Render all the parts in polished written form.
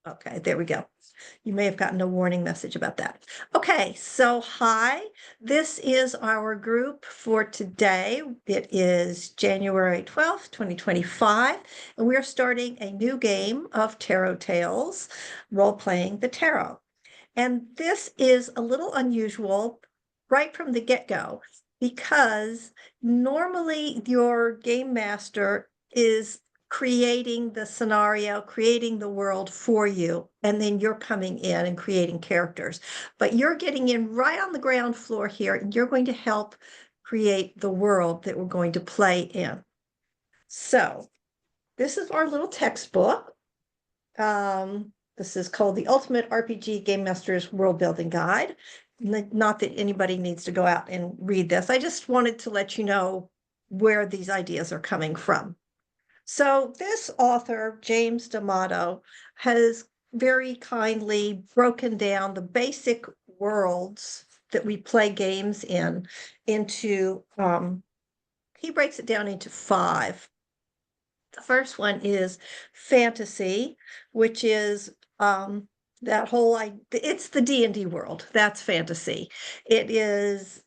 Okay, there we go. You may have gotten a warning message about that. Okay, so hi, this is our group for today. It is January 12th, 2025, and we are starting a new game of Tarot Tales, role-playing the tarot. And this is a little unusual right from the get-go because normally your game master is creating the scenario, creating the world for you, and then you're coming in and creating characters. But you're getting in right on the ground floor here, and you're going to help create the world that we're going to play in. So this is our little textbook. This is called the Ultimate RPG Game Master's World Building Guide. Not that anybody needs to go out and read this. I just wanted to let you know where these ideas are coming from. So this author, James D'Amato, has very kindly broken down the basic worlds that we play games in into, he breaks it down into 5. The first one is fantasy, which is that whole, it's the D&D world. That's fantasy. It is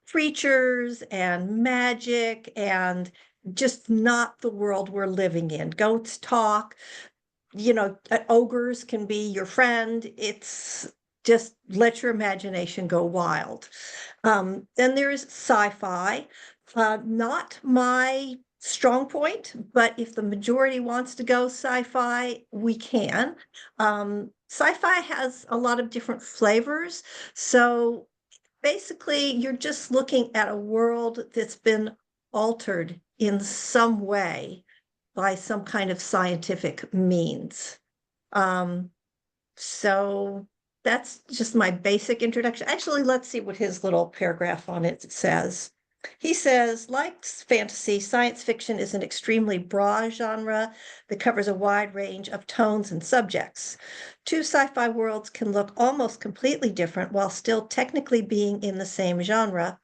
creatures and magic and just not the world we're living in. Goats talk, ogres can be your friend. It's just let your imagination go wild. Then there's sci-fi, not my strong point, but if the majority wants to go sci-fi, we can. Sci-fi has a lot of different flavors. So basically, you're just looking at a world that's been altered in some way by some kind of scientific means. So that's just my basic introduction. Actually, let's see what his little paragraph on it says. He says, like fantasy, science fiction is an extremely broad genre that covers a wide range of tones and subjects. 2 sci-fi worlds can look almost completely different while still technically being in the same genre.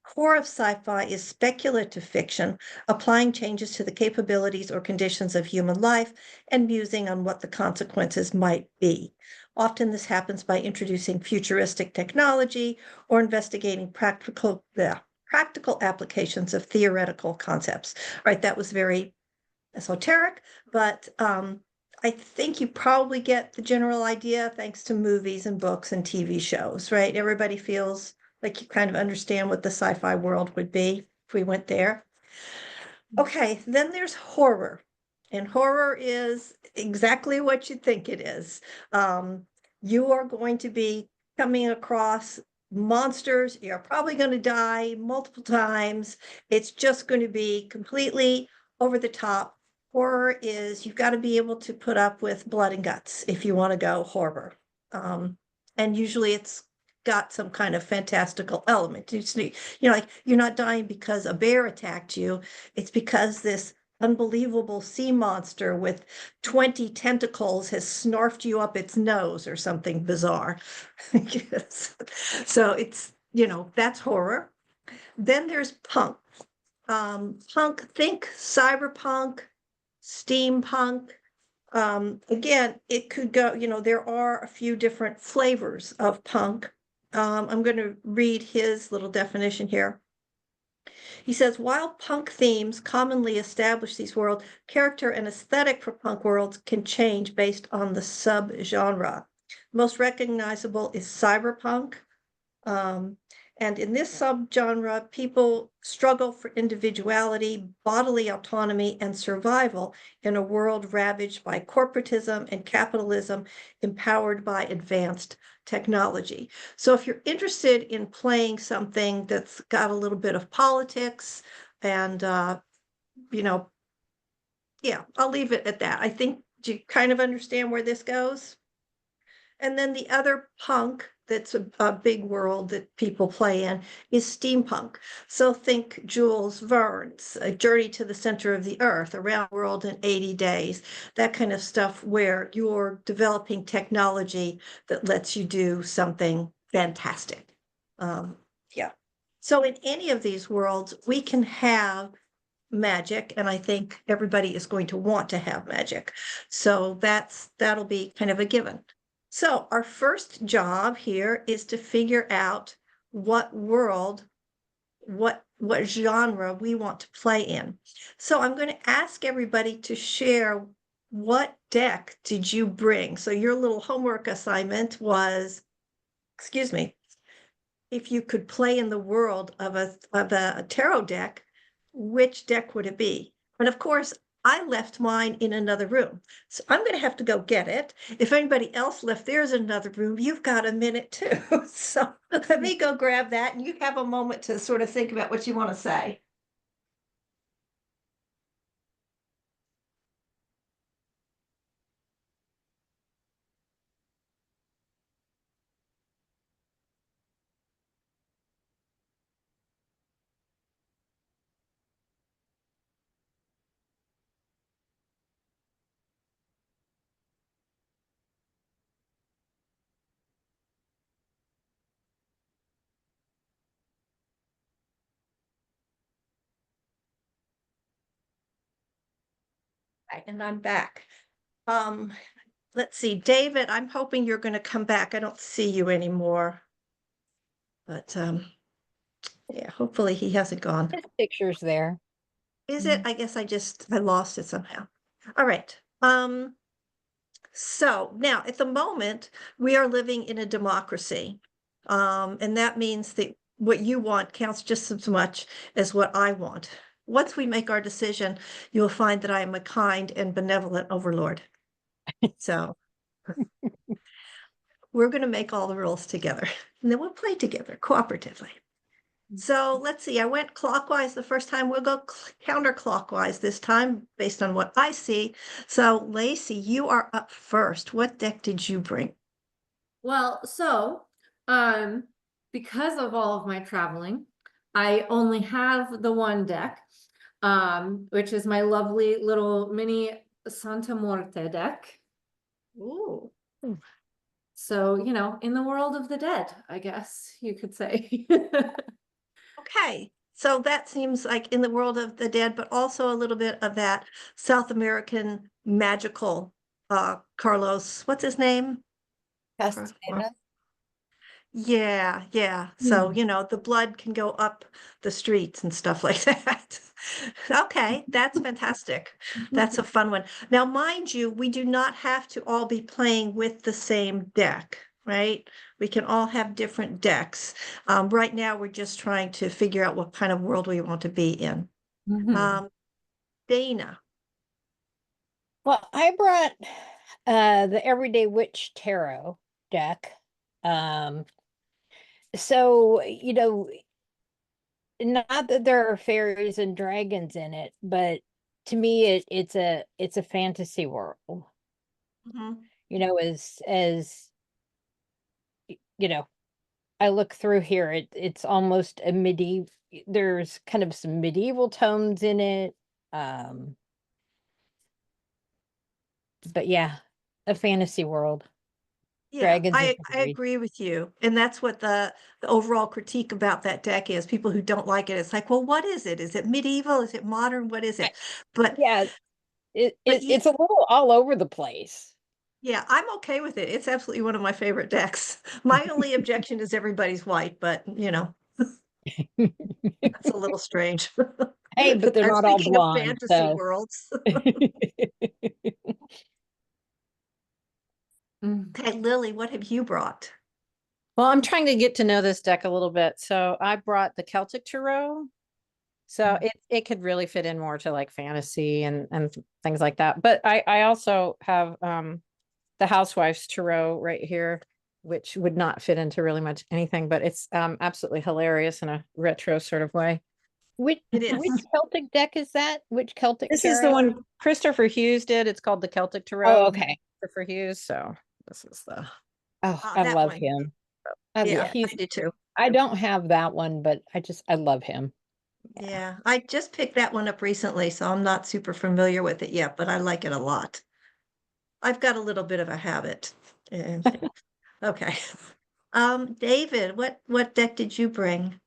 Core of sci-fi is speculative fiction, applying changes to the capabilities or conditions of human life and musing on what the consequences might be. Often this happens by introducing futuristic technology or investigating practical applications of theoretical concepts. All right, that was very esoteric, but I think you probably get the general idea thanks to movies and books and TV shows, right? Everybody feels like you kind of understand what the sci-fi world would be if we went there. Okay, then there's horror. And horror is exactly what you think it is. You are going to be coming across monsters. You're probably going to die multiple times. It's just going to be completely over the top. Horror is you've got to be able to put up with blood and guts if you want to go horror. And usually it's got some kind of fantastical element. Like you're not dying because a bear attacked you. It's because this unbelievable sea monster with 20 tentacles has snarfed you up its nose or something bizarre. Yes. So it's, that's horror. Then there's punk. Punk, think cyberpunk, steampunk. Again, it could go, there are a few different flavors of punk. I'm going to read his little definition here. He says, while punk themes commonly establish these worlds, character and aesthetic for punk worlds can change based on the subgenre. Most recognizable is cyberpunk. And in this subgenre, people struggle for individuality, bodily autonomy, and survival in a world ravaged by corporatism and capitalism, empowered by advanced technology. So if you're interested in playing something that's got a little bit of politics and, yeah, I'll leave it at that. I think, do you kind of understand where this goes? And then the other punk that's a big world that people play in is steampunk. So think Jules Verne's A Journey to the Center of the Earth, Around the World in 80 Days, that kind of stuff where you're developing technology that lets you do something fantastic. Yeah. So in any of these worlds, we can have magic, and I think everybody is going to want to have magic. So that'll be kind of a given. So our first job here is to figure out what world, what genre we want to play in. So I'm going to ask everybody to share what deck did you bring? So your little homework assignment was, excuse me, if you could play in the world of a tarot deck, which deck would it be? And of course, I left mine in another room. So I'm going to have to go get it. If anybody else left theirs in another room, you've got a minute too. So let me go grab that and you have a moment to sort of think about what you want to say. Right, and I'm back. Um, let's see, David, I'm hoping you're going to come back. I don't see you anymore. But yeah, hopefully he hasn't gone. His picture's there. Is it? I guess I lost it somehow. All right. So now at the moment, we are living in a democracy. And that means that what you want counts just as much as what I want. Once we make our decision, you'll find that I am a kind and benevolent overlord. So we're going to make all the rules together, and then we'll play together cooperatively. So let's see, I went clockwise the first time. We'll go counterclockwise this time based on what I see. So Lacey, you are up first. What deck did you bring? Well, so, because of all of my traveling, I only have the one deck, which is my lovely little mini Santa Muerte deck. Ooh. So, you know, in the world of the dead, I guess you could say. Okay. So that seems like in the world of the dead, but also a little bit of that South American magical Carlos. What's his name? Castaneda. Yeah, yeah. So, you know, the blood can go up the streets and stuff like that. Okay, that's fantastic. That's a fun one. Now, mind you, we do not have to all be playing with the same deck, right? We can all have different decks. Right now, we're just trying to figure out what kind of world we want to be in. Dana. Well, I brought the Everyday Witch Tarot deck. So, you know, not that there are fairies and dragons in it, but to me it's a fantasy world. Mhm. You know, as you know, I look through here, it's almost a medieval, there's kind of some medieval tones in it. But yeah, a fantasy world. Yeah, Dragons and I fairies. agree with you. And that's what the overall critique about that deck is. People who don't like it, it's like, well, what is it? Is it medieval? Is it modern? What is it? But Yeah, but it's a little all over the place. yeah, I'm okay with it. It's absolutely one of my favorite decks. My only objection is everybody's white, but you know, that's a little strange. Hey, but they're I'm not all speaking of blonde, fantasy so. worlds. Mm. Okay, Lily, what have you brought? Well, I'm trying to get to know this deck a little bit. So I brought the Celtic Tarot. So it could really fit in more to like fantasy and things like that. But I also have the Housewife's Tarot right here, which would not fit into really much anything, but it's absolutely hilarious in a retro sort of way. Which It is. which Celtic deck is that? Which Celtic This tarot? is the one Christopher Hughes did. It's called the Celtic Tarot. Oh, okay. Christopher Hughes. So this is the Oh, I That love one. him. Yeah, He's I do too. I don't have that one, but I love him. Yeah, I just picked that one up recently, so I'm not super familiar with it yet, but I like it a lot. I've got a little bit of a habit. Okay. David, what deck did you bring?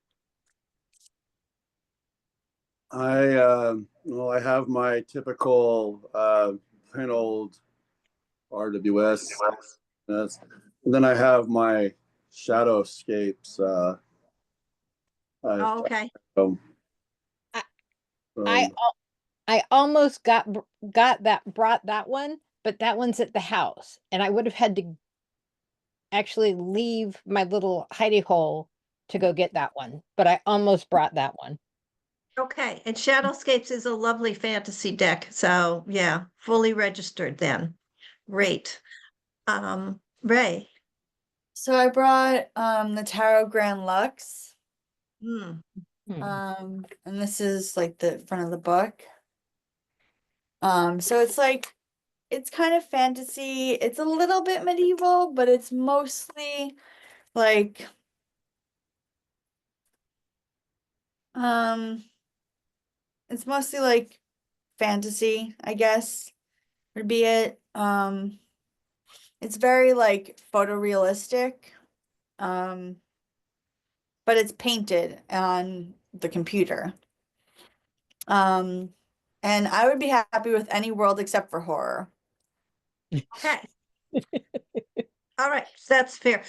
I Well, I have my typical plain old RWS. Yes. And then I have my Shadowscapes. Oh, okay. Um, I- um, I almost brought that one, but that one's at the house, and I would have had to actually leave my little hidey hole to go get that one, but I almost brought that one. Okay, and Shadowscapes is a lovely fantasy deck, so yeah, fully registered then. Great. Ray. So I brought the Tarot Grand Lux. Hmm. And this is like the front of the book. So it's like it's kind of fantasy. It's a little bit medieval, but it's mostly like it's mostly like fantasy, I guess, would be it. It's very like photorealistic. Um, but it's painted on the computer. And I would be happy with any world except for horror. Okay. All right, that's fair.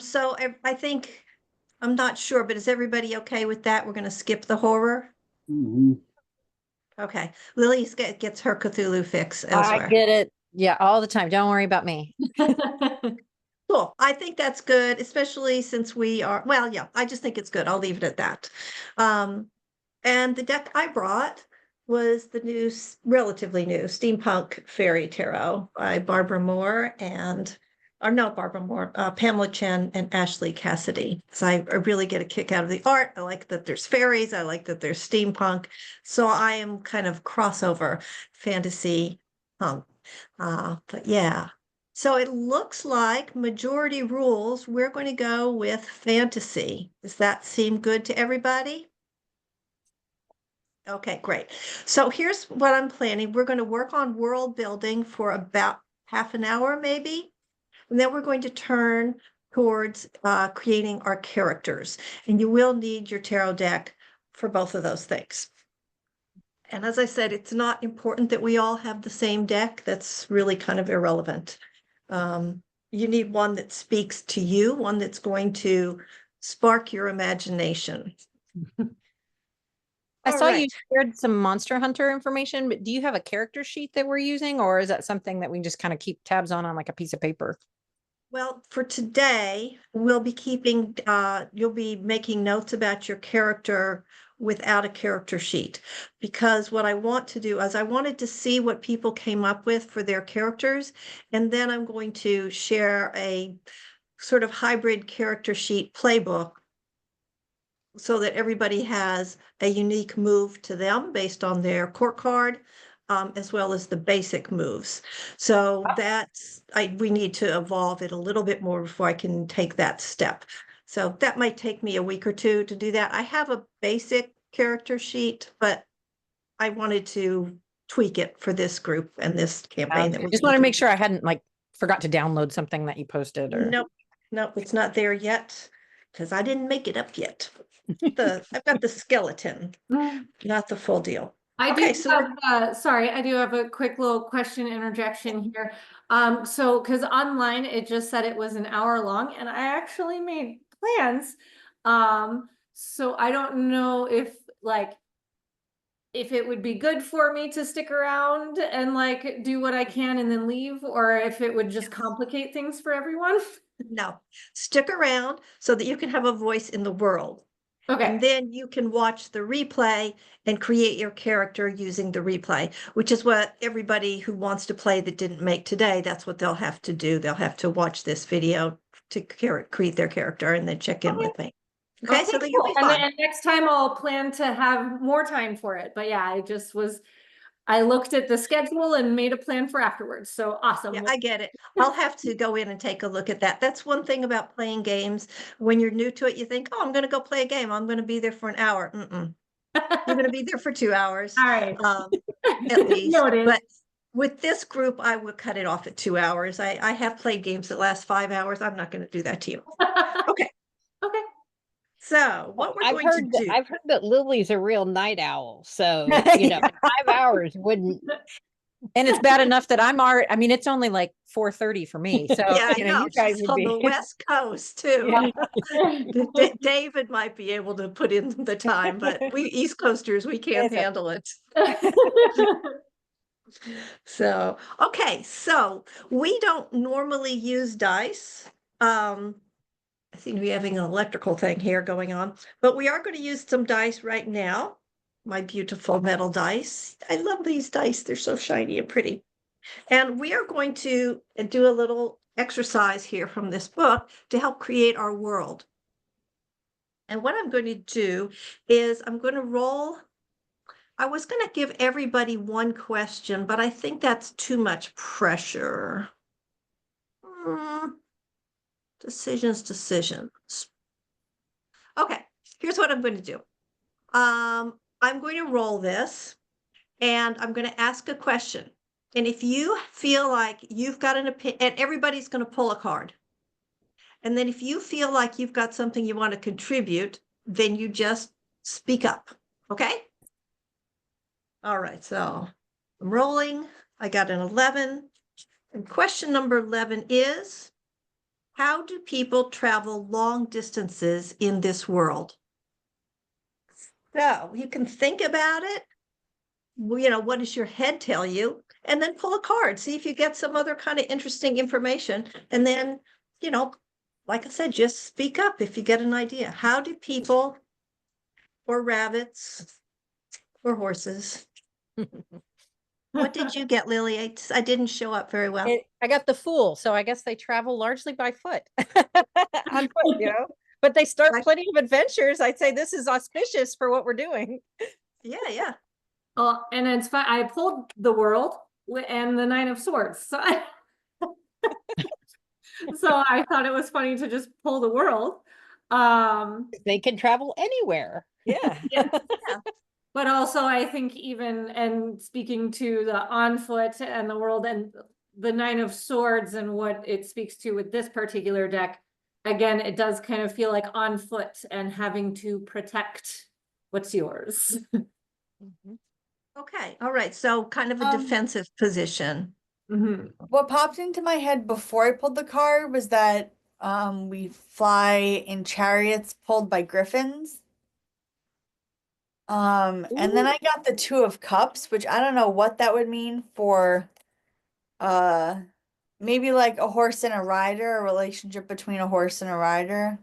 So I think, I'm not sure, but is everybody okay with that? We're gonna skip the horror? mhm. Okay, Lily gets her Cthulhu fix I elsewhere. get it. Yeah, all the time. Don't worry about me. Cool. I think that's good, especially since we are, well, yeah, I just think it's good. I'll leave it at that. And the deck I brought was the new, relatively new Steampunk Fairy Tarot by Barbara Moore and, or no, Barbara Moore, Pamela Chen and Ashley Cassidy. So I really get a kick out of the art. I like that there's fairies. I like that there's steampunk. So I am kind of crossover fantasy punk. But yeah. So it looks like majority rules, we're going to go with fantasy. Does that seem good to everybody? Okay, great. So here's what I'm planning. We're going to work on world building for about half an hour, maybe. And then we're going to turn towards creating our characters. And you will need your tarot deck for both of those things. And as I said, it's not important that we all have the same deck. That's really kind of irrelevant. You need one that speaks to you, one that's going to spark your imagination. I All saw you right. shared some Monster Hunter information, but do you have a character sheet that we're using, or is that something that we just kind of keep tabs on like a piece of paper? Well, for today, we'll be keeping, you'll be making notes about your character without a character sheet. Because what I want to do is I wanted to see what people came up with for their characters. And then I'm going to share a sort of hybrid character sheet playbook so that everybody has a unique move to them based on their court card, as well as the basic moves. So that's, we need to evolve it a little bit more before I can take that step. So that might take me a week or two to do that. I have a basic character sheet, but I wanted to tweak it for this group and this campaign that I we're just want to keeping. make sure I hadn't like forgot to download something that you posted or Nope, nope, it's not there yet, because I didn't make it up yet. I've got the skeleton, not the full deal. I Okay, do so have, sorry, I do have a quick little question interjection here. So, because online it just said it was an hour long and I actually made plans. So I don't know if like, if it would be good for me to stick around and like do what I can and then leave, or if it would just complicate things for everyone. no, stick around so that you can have a voice in the world. And Okay, then you can watch the replay and create your character using the replay, which is what everybody who wants to play that didn't make today, that's what they'll have to do. They'll have to watch this video to create their character and then check in Okay. with me. Okay, so that you'll cool. be And fine. then next time I'll plan to have more time for it. But yeah, I looked at the schedule and made a plan for afterwards. So awesome. Yeah, I get it. I'll have to go in and take a look at that. That's one thing about playing games. When you're new to it, you think, oh, I'm going to go play a game. I'm going to be there for an hour. You're going to be there for 2 hours. All right. At least. Noted. But with this group, I would cut it off at 2 hours. I have played games that last 5 hours. I'm not going to do that to you. Okay. Okay. So what we're I've going to heard that do. I've heard that Lily's a real night owl, so you know, Yeah. 5 hours wouldn't. And it's bad enough that I'm already, I mean, it's only like 4:30 for me. So, Yeah, I you know, know. you guys She's would on be. the West Coast too. Yeah. David might be able to put in the time, but we East Coasters, we can't Yes, handle it. So, okay, so we don't normally use dice. I seem to be having an electrical thing here going on, but we are going to use some dice right now. My beautiful metal dice. I love these dice. They're so shiny and pretty. And we are going to do a little exercise here from this book to help create our world. And what I'm going to do is I'm going to roll. I was going to give everybody one question, but I think that's too much pressure. Decisions. Okay, here's what I'm going to do. I'm going to roll this and I'm going to ask a question. And if you feel like you've got an opinion, and everybody's going to pull a card. And then if you feel like you've got something you want to contribute, then you just speak up. Okay? All right, so I'm rolling. I got an 11. And question number 11 is, how do people travel long distances in this world? So you can think about it. You know, what does your head tell you? And then pull a card, see if you get some other kind of interesting information. And then, you know, like I said, just speak up if you get an idea. How do people or rabbits or horses? What did you get, Lily? I didn't show up very well. I got the Fool, so I guess they travel largely by foot. On foot, you know. But they start Like- plenty of adventures. I'd say this is auspicious for what we're doing. Yeah. Well, and it's fun. I pulled the world and the Nine of Swords. So so I thought it was funny to just pull the world. They can travel anywhere. Yeah. But also I think even, and speaking to the on foot and the world and the Nine of Swords and what it speaks to with this particular deck, again, it does kind of feel like on foot and having to protect what's yours. Okay. All right. So kind of a defensive position. Mhm. What popped into my head before I pulled the card was that we fly in chariots pulled by griffins. And then I got the Two of Cups, which I don't know what that would mean for maybe like a horse and a rider, a relationship between a horse and a rider.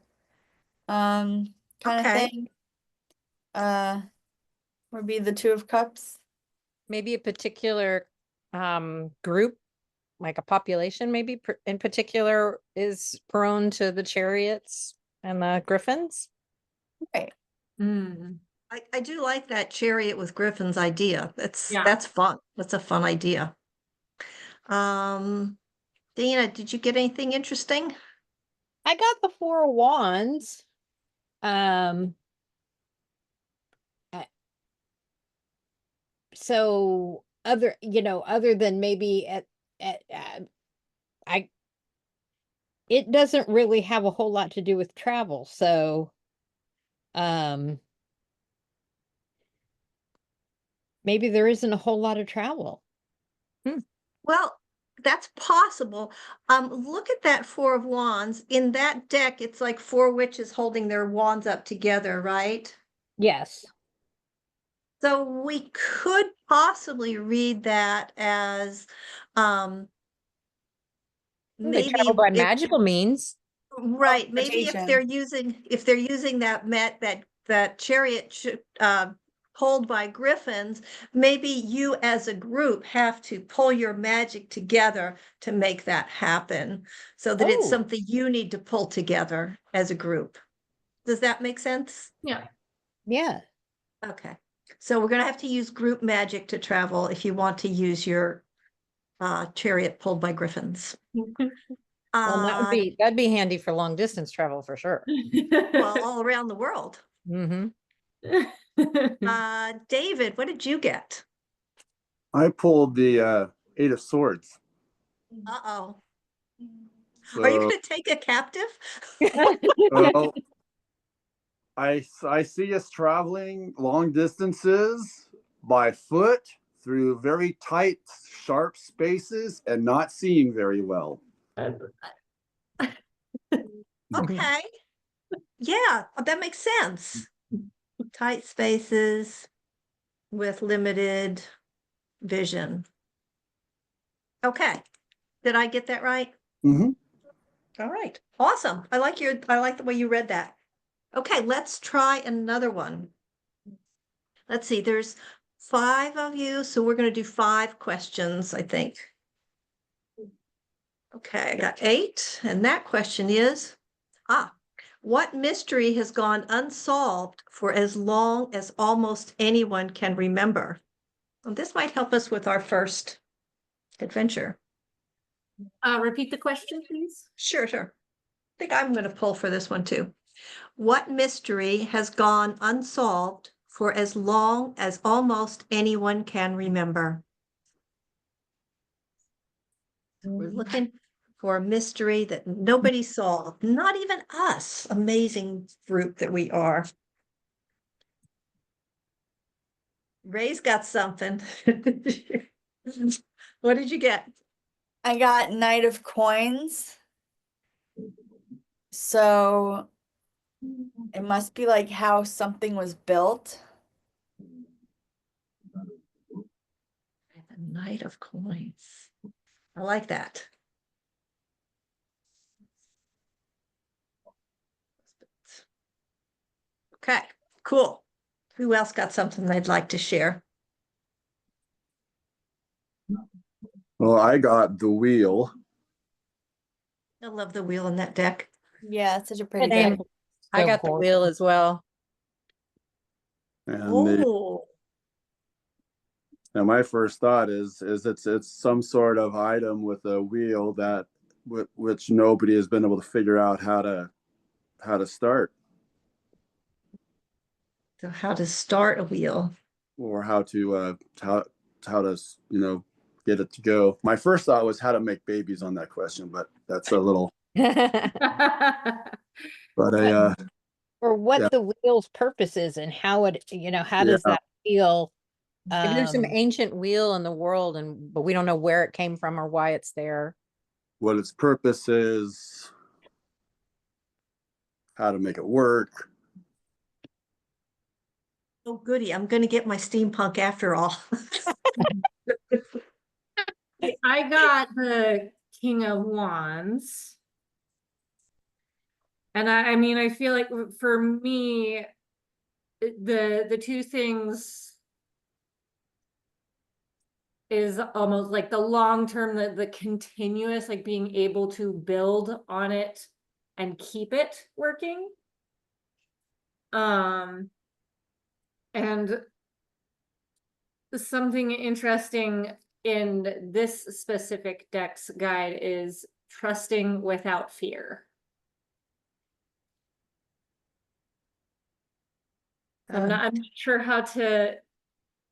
Kind of Okay. thing. Would be the Two of Cups. Maybe a particular group, like a population, maybe in particular, is prone to the chariots and the griffins. Right. Mm. I do like that chariot with griffins idea. Yeah. That's fun. That's a fun idea. Dana, did you get anything interesting? I got the Four of Wands. So other, you know, other than maybe I, it doesn't really have a whole lot to do with travel. So, maybe there isn't a whole lot of travel. Well, that's possible. Look at that Four of Wands. In that deck, it's like four witches holding their wands up together, right? Yes. So we could possibly read that as They travel by if magical means. right, maybe if Teleportation. they're using that chariot pulled by griffins, maybe you as a group have to pull your magic together to make that happen, so that it's Oh. something you need to pull together as a group. Does that make sense? Yeah. Yeah. Okay, so we're gonna have to use group magic to travel if you want to use your chariot pulled by griffins. Well, that'd be handy for long distance travel for sure. Well, all around the world. Mm-hmm. David, what did you get? I pulled the Eight of Swords. Uh-oh. So, Are you gonna take a captive? well, I see us traveling long distances by foot through very tight, sharp spaces and not seeing very well. Okay. Yeah, that makes sense. Tight spaces with limited vision. Okay. Did I get that right? Mm-hmm. All right. Awesome. I like the way you read that. Okay, let's try another one. Let's see, there's 5 of you, so we're going to do 5 questions, I think. Okay, I got 8, and that question is, what mystery has gone unsolved for as long as almost anyone can remember? Well, this might help us with our first adventure. Repeat the question, please. Sure. I think I'm going to pull for this one too. What mystery has gone unsolved for as long as almost anyone can remember? We're looking for a mystery that nobody solved, not even us, amazing group that we are. Ray's got something. What did you get? I got Knight of Coins. So it must be like how something was built. The Knight of Coins. I like that. Okay, cool. Who else got something they'd like to share? Well, I got the wheel. I love the wheel in that deck. Yeah, it's such a pretty Same. deck. I So got the gorgeous. wheel as well. Oh, And my first thought is it's some sort of item with a wheel that which nobody has been able to figure out how to start so how to start a wheel. or how to get it to go. My first thought was how to make babies on that question, but that's a little. But Or what Yeah. the wheel's purpose is and how it, how does Yeah. that feel? Maybe there's some Um, ancient wheel in the world, but we don't know where it came from or why it's there. what its purpose is, how to make it work. Oh, goody, I'm gonna get my steampunk after all. I got the King of Wands. And I mean, I feel like for me, the two things is almost like the long term, the continuous, like being able to build on it and keep it working. And something interesting in this specific deck's guide is trusting without fear. So I'm not sure how to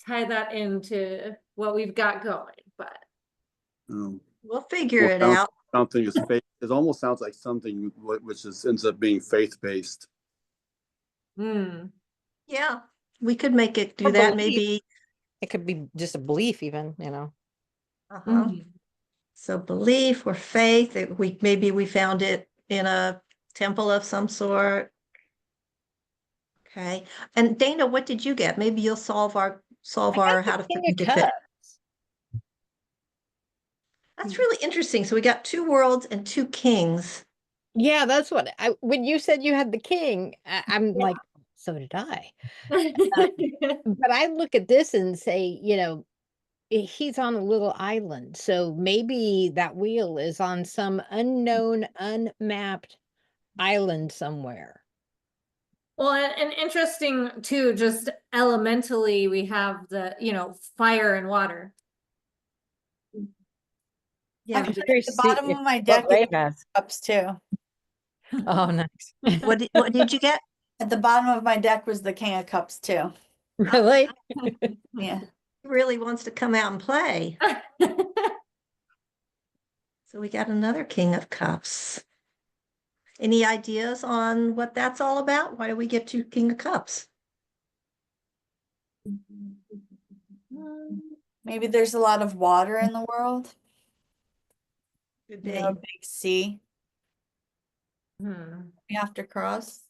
tie that into what we've got going, but We'll figure it Well, out. something is faith. It almost sounds like something which ends up being faith based. Yeah, we could make it do Or that, belief. maybe. It could be just a belief even, Uh-huh. So belief or faith, maybe we found it in a temple of some sort. Okay, and Dana, what did you get? Maybe you'll solve our how to King of predict it. Cups. That's really interesting. So we got 2 worlds and 2 kings. Yeah, that's what when you said you had the king, I'm like, so did I. But I look at this and say, he's on a little island. So maybe that wheel is on some unknown, unmapped island somewhere. Well, and interesting too, just elementally, we have the, fire and water. Yeah. Actually, at the bottom of my what deck Ray is has. cups too. Oh, nice. What did you get? At the bottom of my deck was the King of Cups too. Really? Yeah. He really wants to come out and play. So we got another King of Cups. Any ideas on what that's all about? Why do we get to King of Cups? Maybe there's a lot of water in the world. Could You know, a be. big sea Hmm. we have to cross.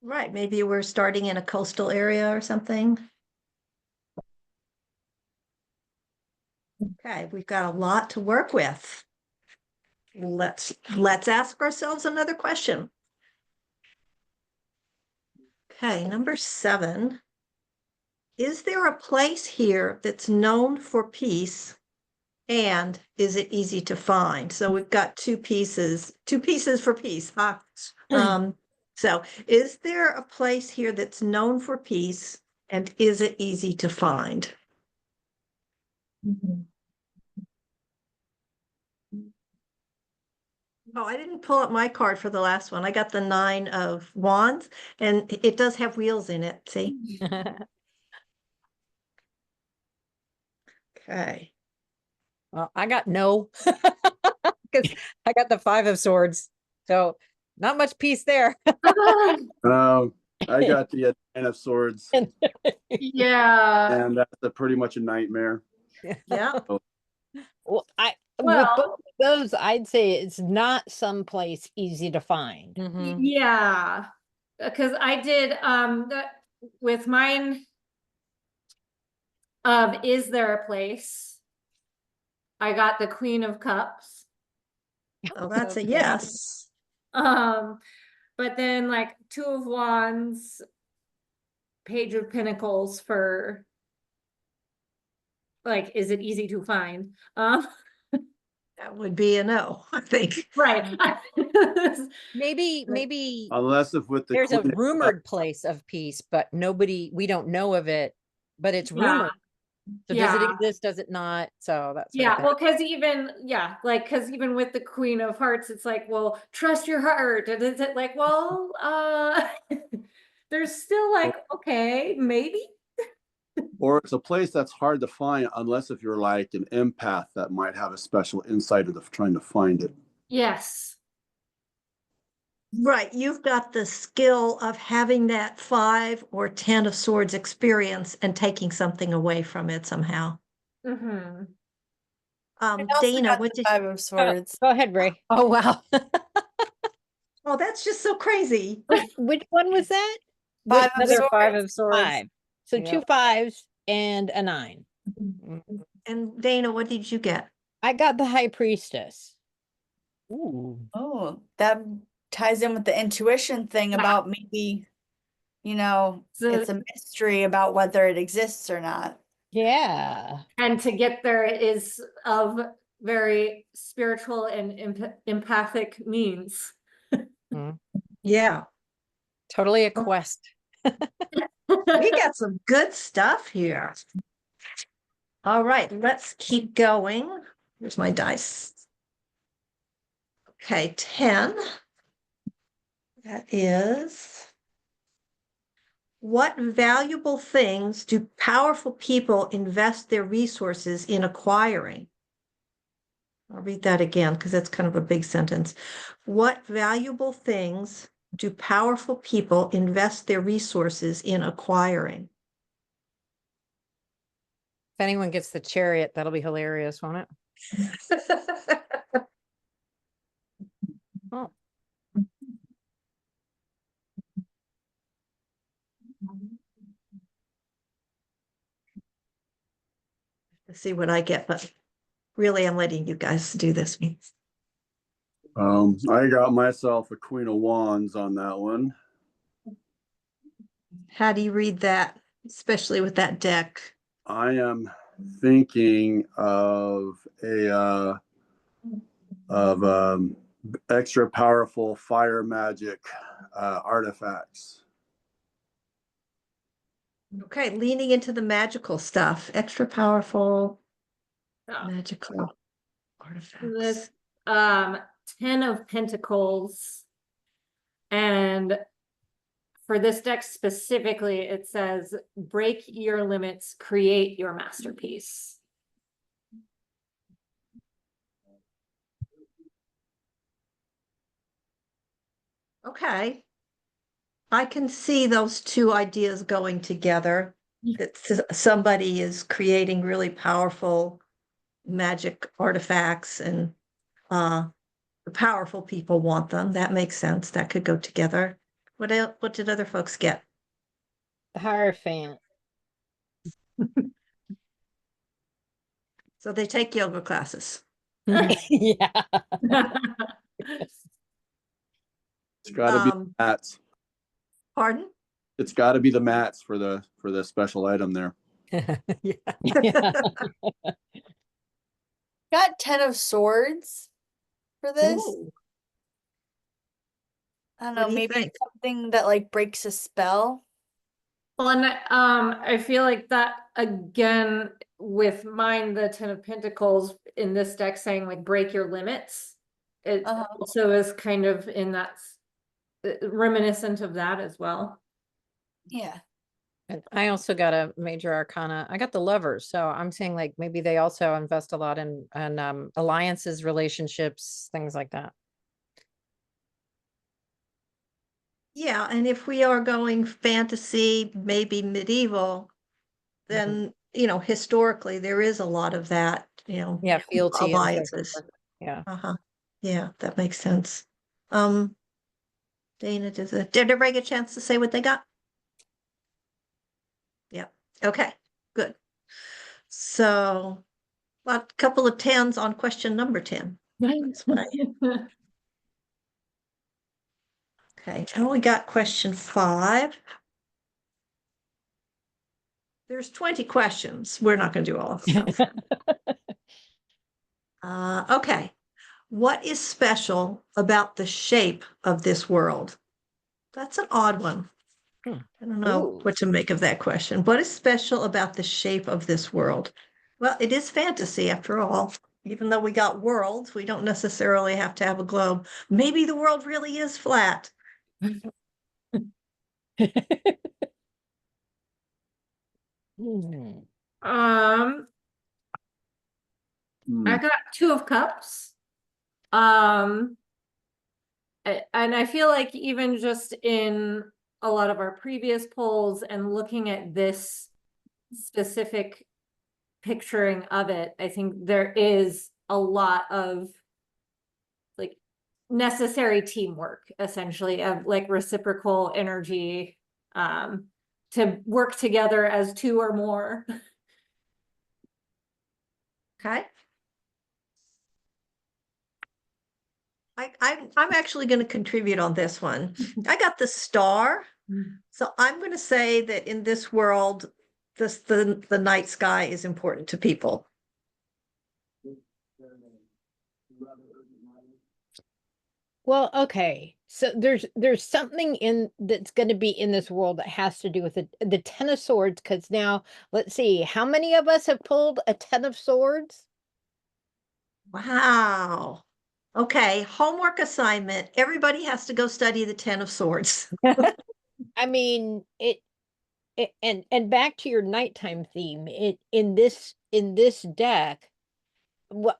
Right, maybe we're starting in a coastal area or something. Okay, we've got a lot to work with. Let's ask ourselves another question. Okay, number 7. Is there a place here that's known for peace, and is it easy to find? So we've got two pieces for peace, huh? So is there a place here that's known for peace, and is it easy to find? Oh, I didn't pull up my card for the last one. I got the 9 of Wands, and it does have wheels in it, see? Okay. Well, I got no, because I got the 5 of Swords, so not much peace there. I got the 9 of Swords, Yeah. and that's pretty much a nightmare. Yeah. Well, with Well- both of those, I'd say it's not someplace easy to find. Mhm. Yeah, because I did with mine of is there a place? I got the Queen of Cups. Oh, that's a Okay. yes. But then like 2 of Wands, Page of Pentacles for like, is it easy to find? That would be a no, I think. Right. Maybe Unless if with the there's a Queen of Cups- rumored place of peace, but we don't know of it, but it's Yeah. rumored. So does it Yeah. exist? Does it not? So that's Yeah, well, because even with the Queen of Hearts, it's like, well, trust your heart. And is it like, well, there's still like, okay, maybe. or it's a place that's hard to find unless if you're like an empath that might have a special insight into trying to find it. Yes. Right, you've got the skill of having that 5 or 10 of Swords experience and taking something away from it somehow. Mm-hmm. I also Dana, got what the did, 5 of Swords. Go ahead, Ray. Oh, wow. oh, that's just so crazy. Which one was that? 5 of Another Swords. 5 of Swords. 5. So Yep. 2 5s and a 9. And Dana, what did you get? I got the High Priestess. Ooh. Oh, that ties in with the intuition thing Yeah. about maybe, you know, So- it's a mystery about whether it exists or not. Yeah. And to get there is of very spiritual and empathic means. Yeah, Totally a quest. we got some good stuff here. All right, let's keep going. Here's my dice. Okay, 10. That is, what valuable things do powerful people invest their resources in acquiring? I'll read that again because that's kind of a big sentence. What valuable things do powerful people invest their resources in acquiring? If anyone gets the Chariot, that'll be hilarious, won't it? Oh. Let's see what I get, but really I'm letting you guys do this one. I got myself a Queen of Wands on that one. How do you read that, especially with that deck? I am thinking of extra powerful fire magic artifacts. Okay, leaning into the magical stuff, extra powerful Oh. magical artifacts. This 10 of Pentacles, and for this deck specifically, it says break your limits, create your masterpiece. Okay. I can see those two ideas going together. That somebody is creating really powerful magic artifacts and the powerful people want them. That makes sense. That could go together. What else, what did other folks get? The Hierophant. So they take yoga classes. Yeah. It's gotta be Um, mats. Pardon? It's gotta be the mats for the special item there. Yeah. Got 10 of swords for this. Ooh, I don't what know, do you maybe think? something that like breaks a spell. Well, and I feel like that again with mine, the Ten of Pentacles in this deck saying like break your limits. It Uh-huh. also is kind of in that reminiscent of that as well. Yeah. And I also got a major arcana. I got the lovers. So I'm saying like maybe they also invest a lot in alliances, relationships, things like that. Yeah, and if we are going fantasy, maybe medieval, then, you know, historically, there is a lot of that, you know, Yeah, fealty and so alliances. forth. Yeah. Uh-huh. Yeah, that makes sense. Dana, did everybody get a chance to say what they got? Yeah, okay, good. So, a couple of tens on question number 10. That's what okay, and we got question 5. There's 20 questions. We're not going to do all of them. Okay. What is special about the shape of this world? That's an odd one. Hmm. I don't know Ooh. what to make of that question. What is special about the shape of this world? Well, it is fantasy after all. Even though we got worlds, we don't necessarily have to have a globe. Maybe the world really is flat. Hmm. I got Two of Cups. And I feel like even just in a lot of our previous polls and looking at this specific picturing of it, I think there is a lot of like necessary teamwork, essentially, of like reciprocal energy, to work together as two or more. Okay. I'm actually going to contribute on this one. I got the star. So I'm going to say that in this world, the night sky is important to people. Well, okay. So there's something in that's going to be in this world that has to do with the 10 of swords, because now let's see, how many of us have pulled a 10 of swords? Wow. Okay, homework assignment. Everybody has to go study the 10 of swords. I mean, and back to your nighttime theme, in this deck, what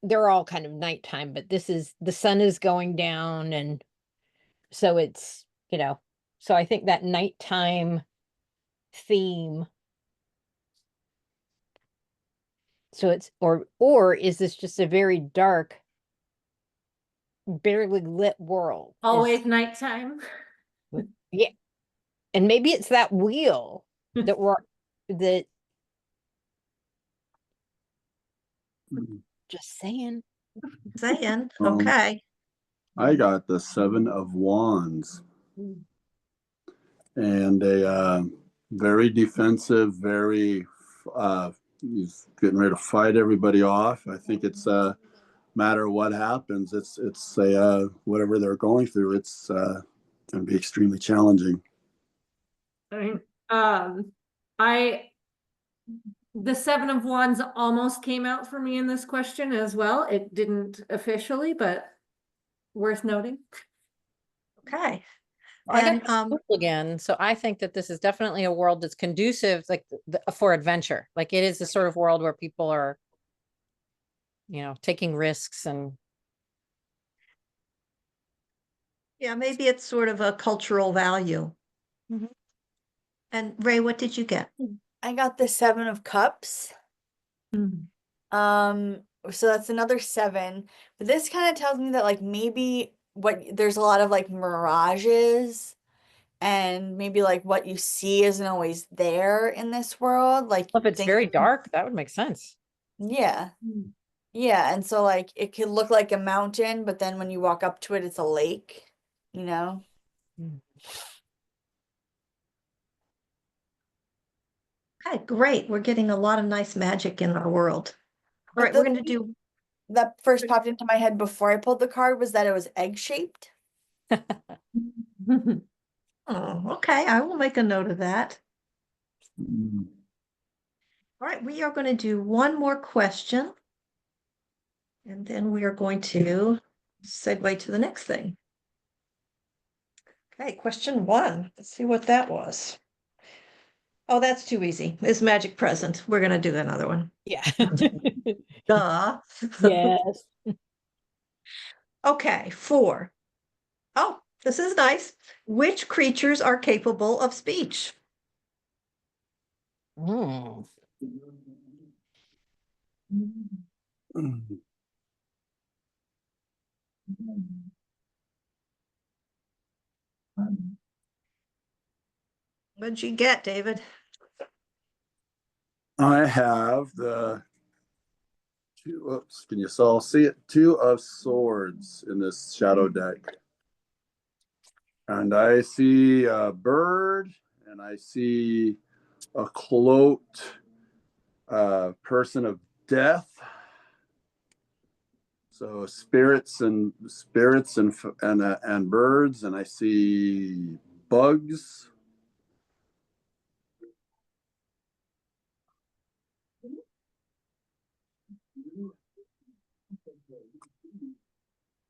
they're all kind of nighttime, but this is the sun is going down, and so it's, so I think that nighttime theme. So it's or is this just a very dark, barely lit world? Always nighttime. Yeah. And maybe it's that wheel that that just saying. Saying, Um, okay. I got the 7 of Wands, and a very defensive, very he's getting ready to fight everybody off. I think it's matter what happens, it's a whatever they're going through, it's going to be extremely challenging. I mean, the 7 of Wands almost came out for me in this question as well. It didn't officially, but worth noting. Okay. I got And purple again, so I think that this is definitely a world that's conducive, like for adventure. Like it is the sort of world where people are, taking risks and. Yeah, maybe it's sort of a cultural value. Mhm. And Ray, what did you get? I got the 7 of Cups. Mm. So that's another 7. But this kind of tells me that like maybe there's a lot of like mirages, and maybe like what you see isn't always there in this world. Like Well, if it's very dark, that would make sense. Yeah. Mm. Yeah, and so like it could look like a mountain, but then when you walk up to it, it's a lake, you know? Okay, great. We're getting a lot of nice magic in our world. All But right, we're going to do, that first popped into my head before I pulled the card was that it was egg-shaped. oh, okay, I will make a note of that. Mm. All right, we are going to do one more question. And then we are going to segue to the next thing. Okay, question 1. Let's see what that was. Oh, that's too easy. It's magic present. We're going to do another one. Yeah. Duh. Yes. Okay, 4. Oh, this is nice. Which creatures are capable of speech? Mm. Mm. What'd you get, David? I have the two, oops, can you all see it? 2 of Swords in this shadow deck. And I see a bird and I see a cloaked person of death. So spirits and birds, and I see bugs.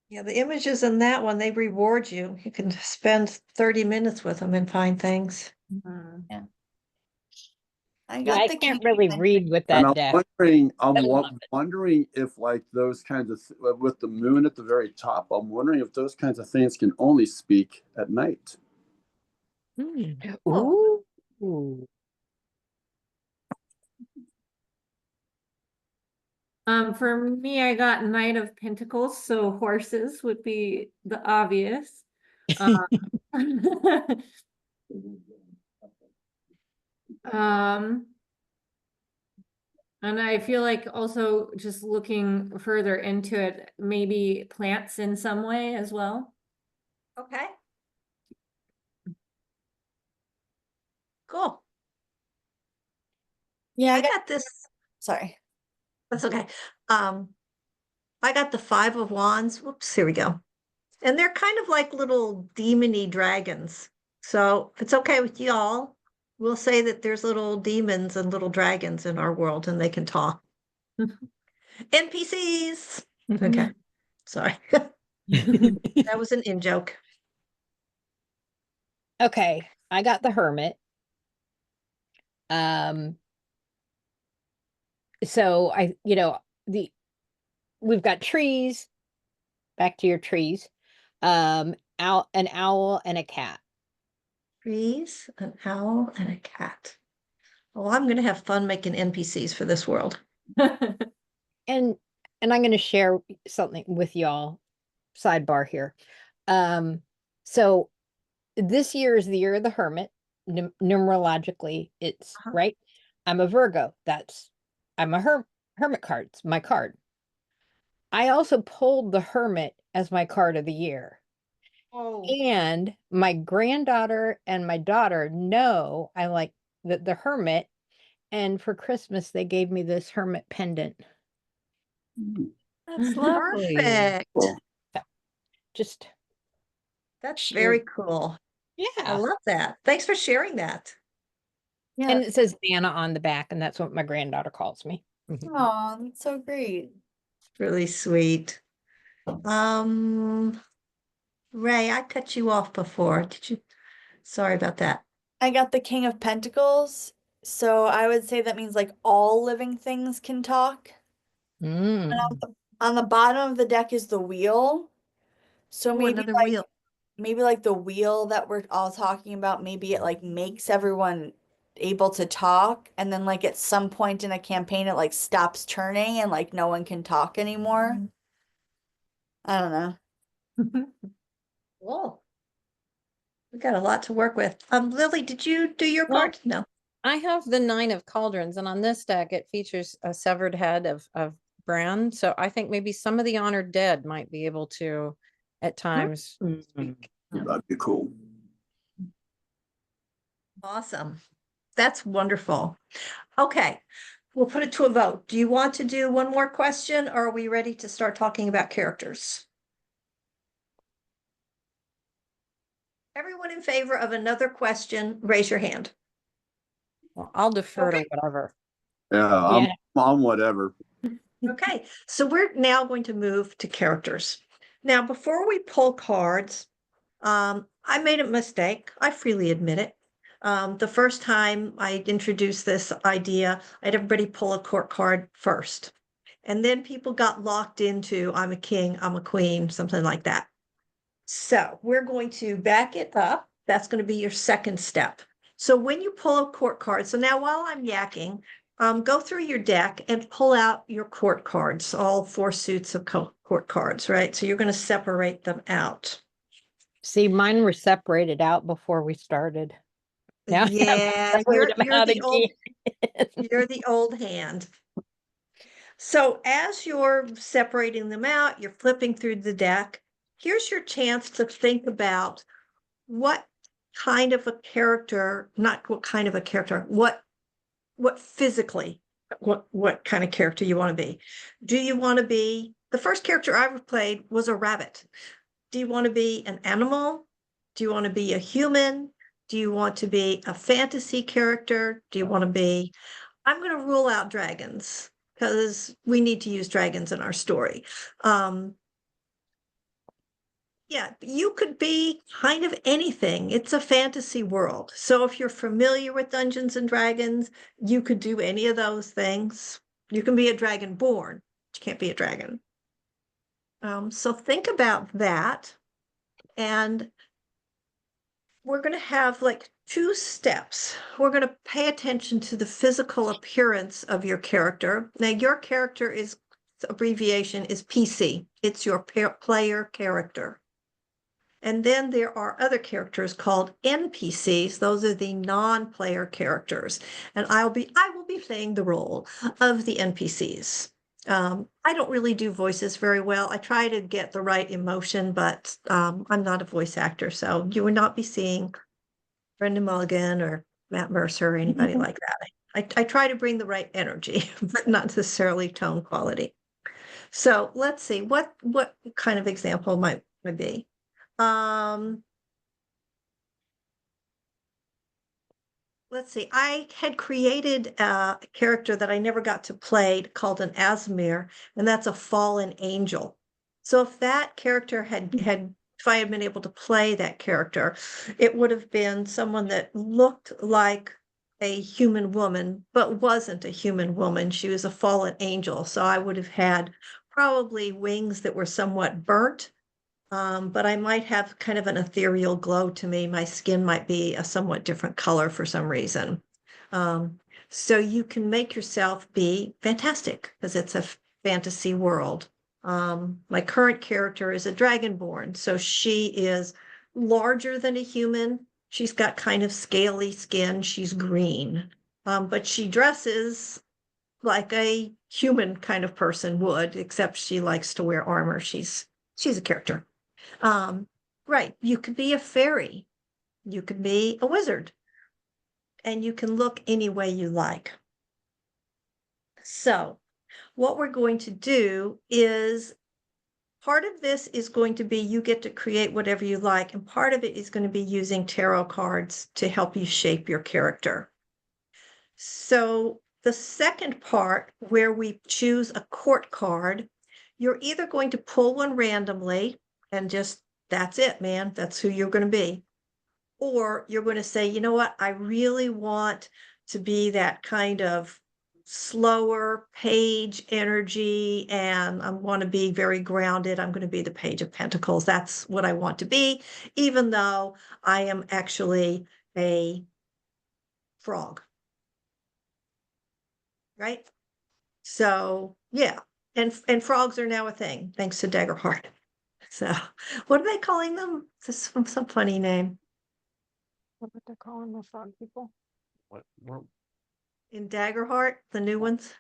Yeah, the images in that one, they reward you. You can spend 30 minutes with them and find things. I Yeah, got I the can't king really of read with And that I'm deck. wondering, I love it. wondering if like those kinds of with the moon at the very top. I'm wondering if those kinds of things can only speak at night. Oh. Ooh. For me, I got Knight of Pentacles, so horses would be the obvious. Um, um, and I feel like also just looking further into it, maybe plants in some way as well. Okay. Cool. Yeah, I got this. sorry. That's okay. I got the 5 of Wands. Whoops, here we go. And they're kind of like little demony dragons. So if it's okay with y'all, we'll say that there's little demons and little dragons in our world and they can talk. NPCs. Okay. Sorry. That was an in joke. Okay, I got the Hermit. Um, so we've got trees. Back to your trees. An owl and a cat. Trees, an owl, and a cat. Oh, I'm going to have fun making NPCs for this world. And I'm going to share something with y'all. Sidebar here. So this year is the year of the Hermit. Numerologically, it's Uh-huh. right. I'm a Virgo. I'm a hermit card. It's my card. I also pulled the Hermit as my card of the year. Oh, And my granddaughter and my daughter know I like the Hermit. And for Christmas, they gave me this Hermit pendant. That's lovely. perfect. Well, Just That's share. very cool. I Yeah. love that. Thanks for sharing that. Yeah. And it says Nana on the back, and that's what my granddaughter calls me. Oh, that's so great. Really sweet. Ray, I cut you off before. Did you? Sorry about that. I got the King of Pentacles. So I would say that means like all living things can talk. Mm. And on the bottom of the deck is the wheel. So Oh, maybe another like wheel. maybe like the wheel that we're all talking about, maybe it like makes everyone able to talk, and then like at some point in a campaign it like stops turning and like no one can talk anymore. I don't know. Whoa. We got a lot to work with. Lily, did you do your Well, part? No. I have the 9 of cauldrons, and on this deck it features a severed head of Bran. So I think maybe some of the honored dead might be able to at times speak. That'd be cool. Awesome. That's wonderful. Okay, we'll put it to a vote. Do you want to do one more question, or are we ready to start talking about characters? Everyone in favor of another question, raise your hand. Well, I'll defer Okay. to whatever. Yeah, Yeah. I'm whatever. Okay, so we're now going to move to characters. Now, before we pull cards, I made a mistake. I freely admit it. The first time I introduced this idea, I had everybody pull a court card first. And then people got locked into, I'm a king, I'm a queen, something like that. So we're going to back it up. That's going to be your second step. So when you pull a court card, so now while I'm yakking, go through your deck and pull out your court cards, all 4 suits of court cards, right? So you're going to separate them out. See, mine were separated out before we started. Now I have to Yeah, separate them out again. you're the old hand. So as you're separating them out, you're flipping through the deck. Here's your chance to think about what kind of a character, not what kind of a character, what physically, what kind of character you want to be. Do you want to be, the first character I ever played was a rabbit. Do you want to be an animal? Do you want to be a human? Do you want to be a fantasy character? Do you want to be, I'm going to rule out dragons because we need to use dragons in our story. Yeah, you could be kind of anything. It's a fantasy world. So if you're familiar with Dungeons and Dragons, you could do any of those things. You can be a dragonborn, but you can't be a dragon. So think about that. And we're going to have like 2 steps. We're going to pay attention to the physical appearance of your character. Now, your character is, abbreviation is PC. It's your player character. And then there are other characters called NPCs. Those are the non-player characters. And I will be playing the role of the NPCs. I don't really do voices very well. I try to get the right emotion, but I'm not a voice actor. So you will not be seeing Brendan Mulligan or Matt Mercer or anybody like that. I try to bring the right energy, but not necessarily tone quality. So let's see, what kind of example might be? Let's see, I had created a character that I never got to play called an Asmir, and that's a fallen angel. So if that character if I had been able to play that character, it would have been someone that looked like a human woman, but wasn't a human woman. She was a fallen angel. So I would have had probably wings that were somewhat burnt, but I might have kind of an ethereal glow to me. My skin might be a somewhat different color for some reason. So you can make yourself be fantastic because it's a fantasy world. My current character is a dragonborn, so she is larger than a human. She's got kind of scaly skin. She's green, but she dresses like a human kind of person would, except she likes to wear armor. She's a character. Right, you could be a fairy, you could be a wizard, and you can look any way you like. So what we're going to do is, part of this is going to be you get to create whatever you like, and part of it is going to be using tarot cards to help you shape your character. So the second part, where we choose a court card, you're either going to pull one randomly and just, that's it, man, that's who you're going to be. Or you're going to say, you know what, I really want to be that kind of slower page energy, and I want to be very grounded. I'm going to be the Page of Pentacles. That's what I want to be, even though I am actually a frog. Right? So yeah, and frogs are now a thing, thanks to Daggerheart. So what are they calling them? This is from some funny name. What they're calling the frog people? What, In Daggerheart, the new ones.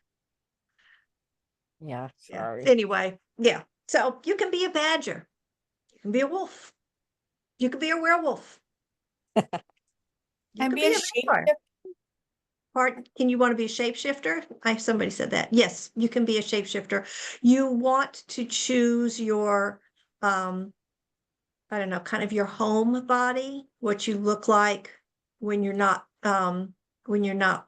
Yeah, Yeah. sorry. Anyway, yeah. So you can be a badger. You can be a wolf. You can be a werewolf. You And can be be a a vampire. shapeshifter. Can you want to be a shapeshifter? Somebody said that. Yes, you can be a shapeshifter. You want to choose your, I don't know, kind of your home body, what you look like when you're not,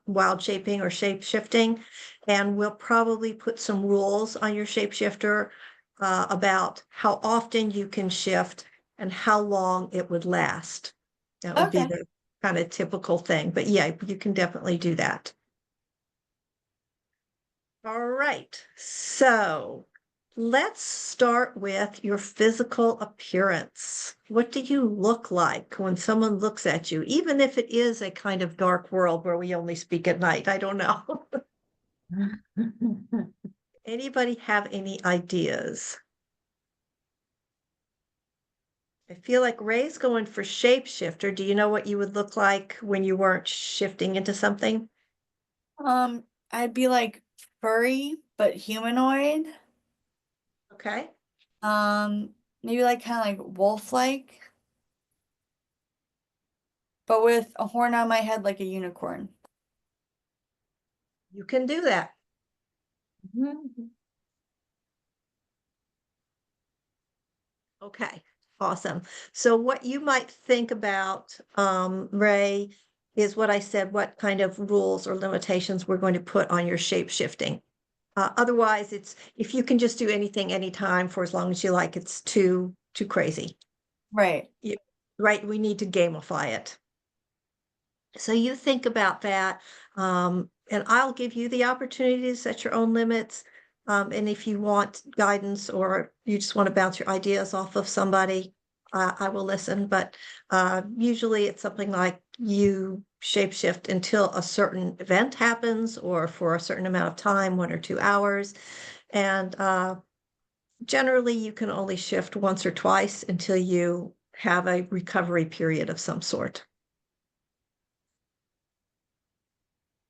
wild shaping or shape shifting. And we'll probably put some rules on your shapeshifter, about how often you can shift and how long it would last. That would be Okay. the kind of typical thing, but yeah, you can definitely do that. All right, so let's start with your physical appearance. What do you look like when someone looks at you, even if it is a kind of dark world where we only speak at night? I don't know. Anybody have any ideas? I feel like Ray's going for shapeshifter. Do you know what you would look like when you weren't shifting into something? I'd be like furry but humanoid. Okay. Maybe like kind of like wolf-like, but with a horn on my head like a unicorn. You can do that. Okay, awesome. So what you might think about, Ray, is what I said, what kind of rules or limitations we're going to put on your shape shifting. Otherwise, it's if you can just do anything anytime for as long as you like, it's too crazy. Right. Right? We need to gamify it. So you think about that, and I'll give you the opportunity to set your own limits. And if you want guidance or you just want to bounce your ideas off of somebody, I will listen. But usually it's something like you shapeshift until a certain event happens or for a certain amount of time, 1 or 2 hours. And generally you can only shift once or twice until you have a recovery period of some sort.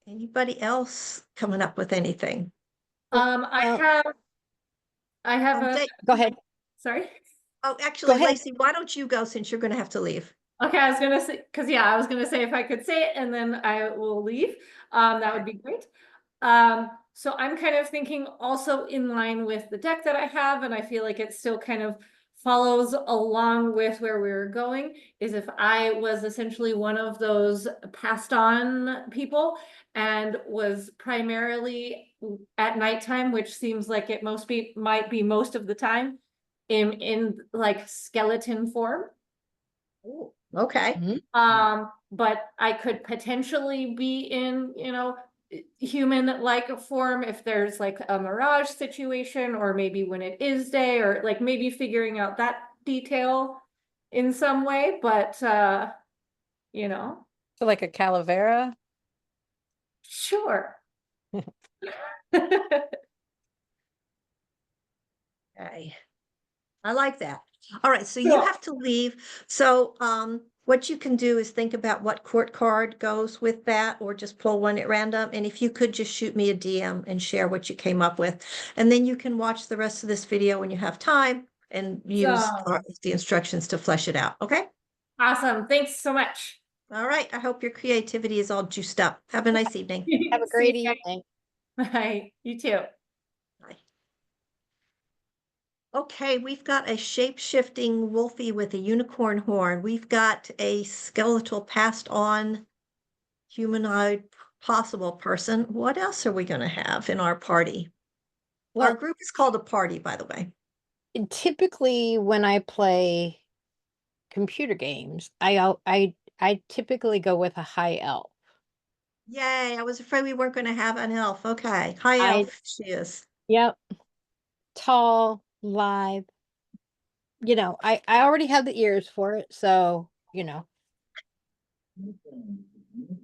Anybody else coming up with anything? I have a, Go ahead. sorry. Oh, actually, ahead. Lacey, why don't you go since you're going to have to leave? Okay, I was gonna say, because yeah, I was gonna say if I could say it and then I will leave, that would be great. So I'm kind of thinking also in line with the deck that I have, and I feel like it still kind of follows along with where we were going, is if I was essentially one of those passed on people and was primarily at nighttime, which seems like it might be most of the time, in like skeleton form. Ooh, okay. But I could potentially be in, human-like form if there's like a mirage situation, or maybe when it is day, or like maybe figuring out that detail in some way, but you know, So like a calavera. sure. Okay. I like that. All right, so you have to leave. So what you can do is think about what court card goes with that, or just pull one at random. And if you could just shoot me a DM and share what you came up with. And then you can watch the rest of this video when you have time and use the instructions to flesh it out. Okay? Awesome. Thanks so much. All right. I hope your creativity is all juiced up. Have a nice evening. Have a See great you guys. evening. Bye. You too. Bye. Okay, we've got a shape-shifting wolfie with a unicorn horn. We've got a skeletal passed on humanoid possible person. What else are we going to have in our party? Our Well, group is called a party, by the way. typically when I play computer games, I typically go with a high elf. Yay, I was afraid we weren't gonna have an elf. Okay, hi I, elf, she is. yep, tall, live. You know, I already have the ears for it, so, you know.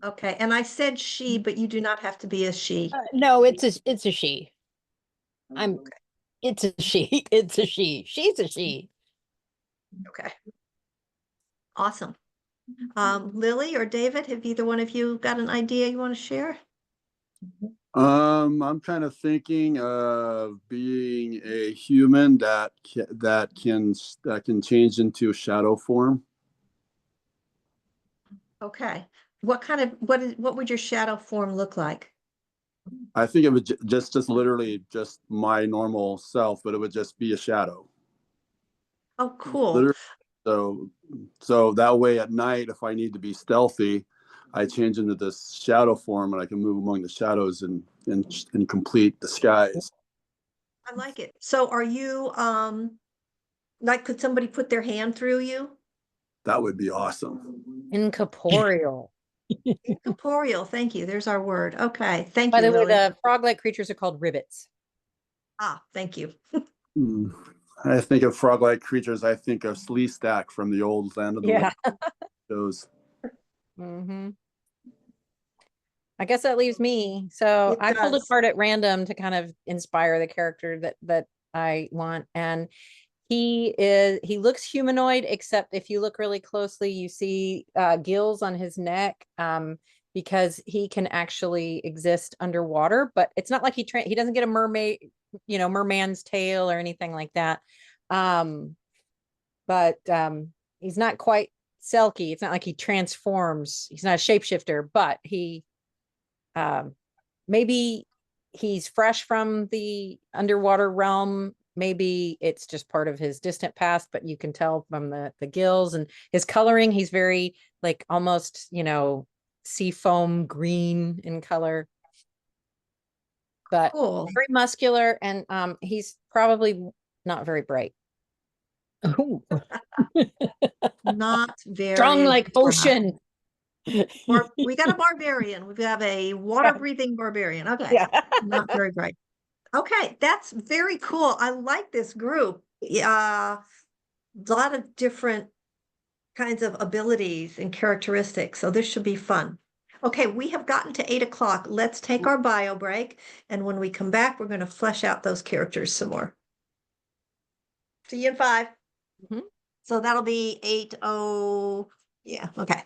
Okay, and I said she, but you do not have to be a she. No, it's a she. I'm, it's a she, it's a she, she's a she. Okay, awesome. Lily or David, have either one of you got an idea you want to share? I'm kind of thinking of being a human that can change into shadow form. Okay, what would your shadow form look like? I think it would just literally just my normal self, but it would just be a shadow. Oh, cool. Literally. So that way at night, if I need to be stealthy, I change into this shadow form and I can move among the shadows in complete disguise. I like it. So are you, like, could somebody put their hand through you? That would be awesome. Incorporeal. Incorporeal, thank you. There's our word. Okay, thank By you, the way, Lily. the frog-like creatures are called ribbits. Ah, thank you. Hmm. I think of frog-like creatures. I think of Sleestack from the old Land of the Yeah. Lost shows. Hmm. I guess that leaves me. So It I pulled a does. card at random to kind of inspire the character that I want. And he looks humanoid, except if you look really closely, you see gills on his neck. Because he can actually exist underwater, but it's not like he doesn't get a mermaid, merman's tail or anything like that. But he's not quite Selkie. It's not like he transforms. He's not a shapeshifter, but he um, maybe he's fresh from the underwater realm. Maybe it's just part of his distant past, but you can tell from the gills and his coloring. He's very like almost, sea foam green in color, but Cool. very muscular, and he's probably not very bright. Ooh, Not Strong very like bright. ocean. Or we got a barbarian. We have a water breathing barbarian. Okay. Yeah. Not very bright. Okay, that's very cool. I like this group. Yeah, a lot of different kinds of abilities and characteristics. So this should be fun. Okay, we have gotten to 8 o'clock. Let's take our bio break. And when we come back, we're going to flesh out those characters some more. See you in 5. Mhm. So that'll be 8:00. Yeah, okay.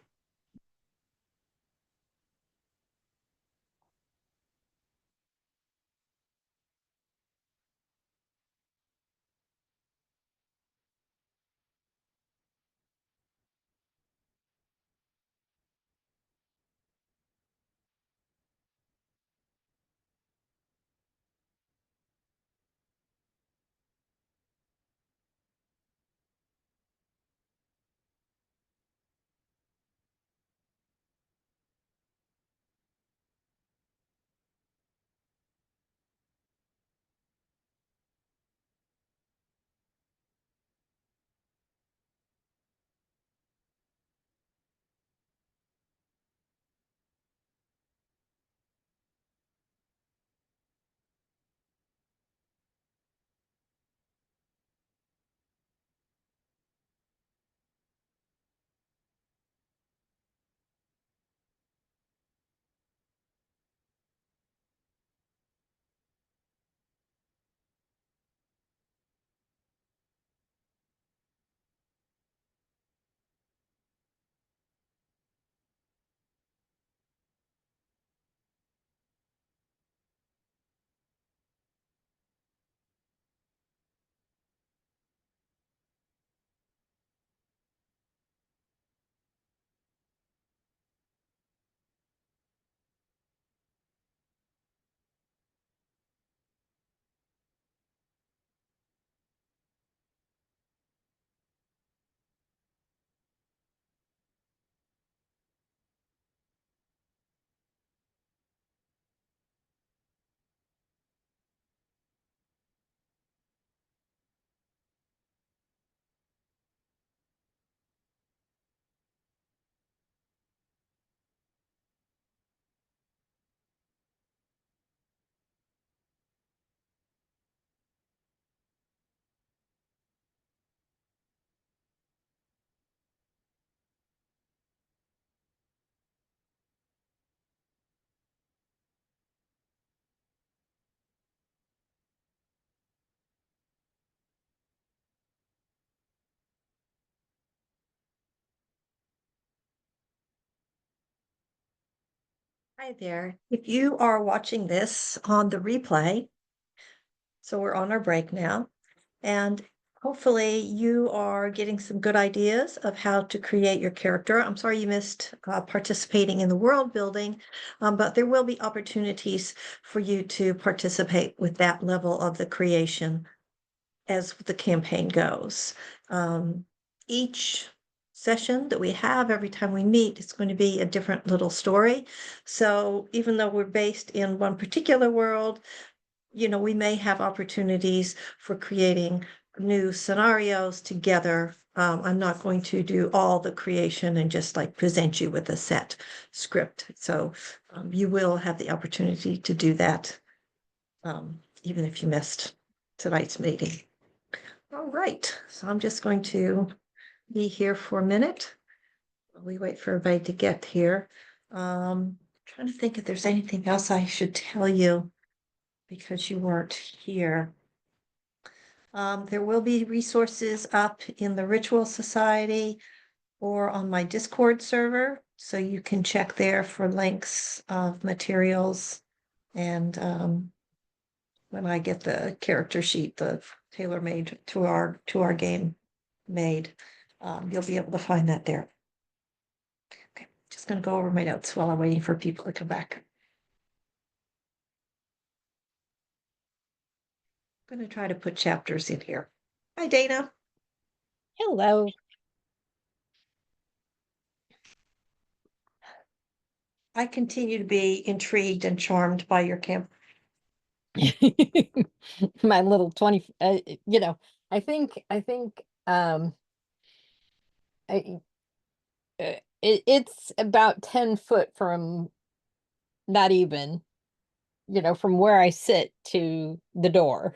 Hi there. If you are watching this on the replay, so we're on our break now, and hopefully you are getting some good ideas of how to create your character. I'm sorry you missed participating in the world building, but there will be opportunities for you to participate with that level of the creation as the campaign goes. Each session that we have every time we meet, it's going to be a different little story. So even though we're based in one particular world, we may have opportunities for creating new scenarios together. I'm not going to do all the creation and just like present you with a set script. So you will have the opportunity to do that, even if you missed tonight's meeting. All right, so I'm just going to be here for a minute. We wait for everybody to get here. Trying to think if there's anything else I should tell you because you weren't here. There will be resources up in the Ritual Society or on my Discord server, so you can check there for links of materials. And when I get the character sheet, the tailor-made to our game made, you'll be able to find that there. Okay, just gonna go over my notes while I'm waiting for people to come back. I'm gonna try to put chapters in here. Hi, Dana. Hello. I continue to be intrigued and charmed by your camp. My little 20, I think, I, it's about 10 foot from, not even, from where I sit to the door.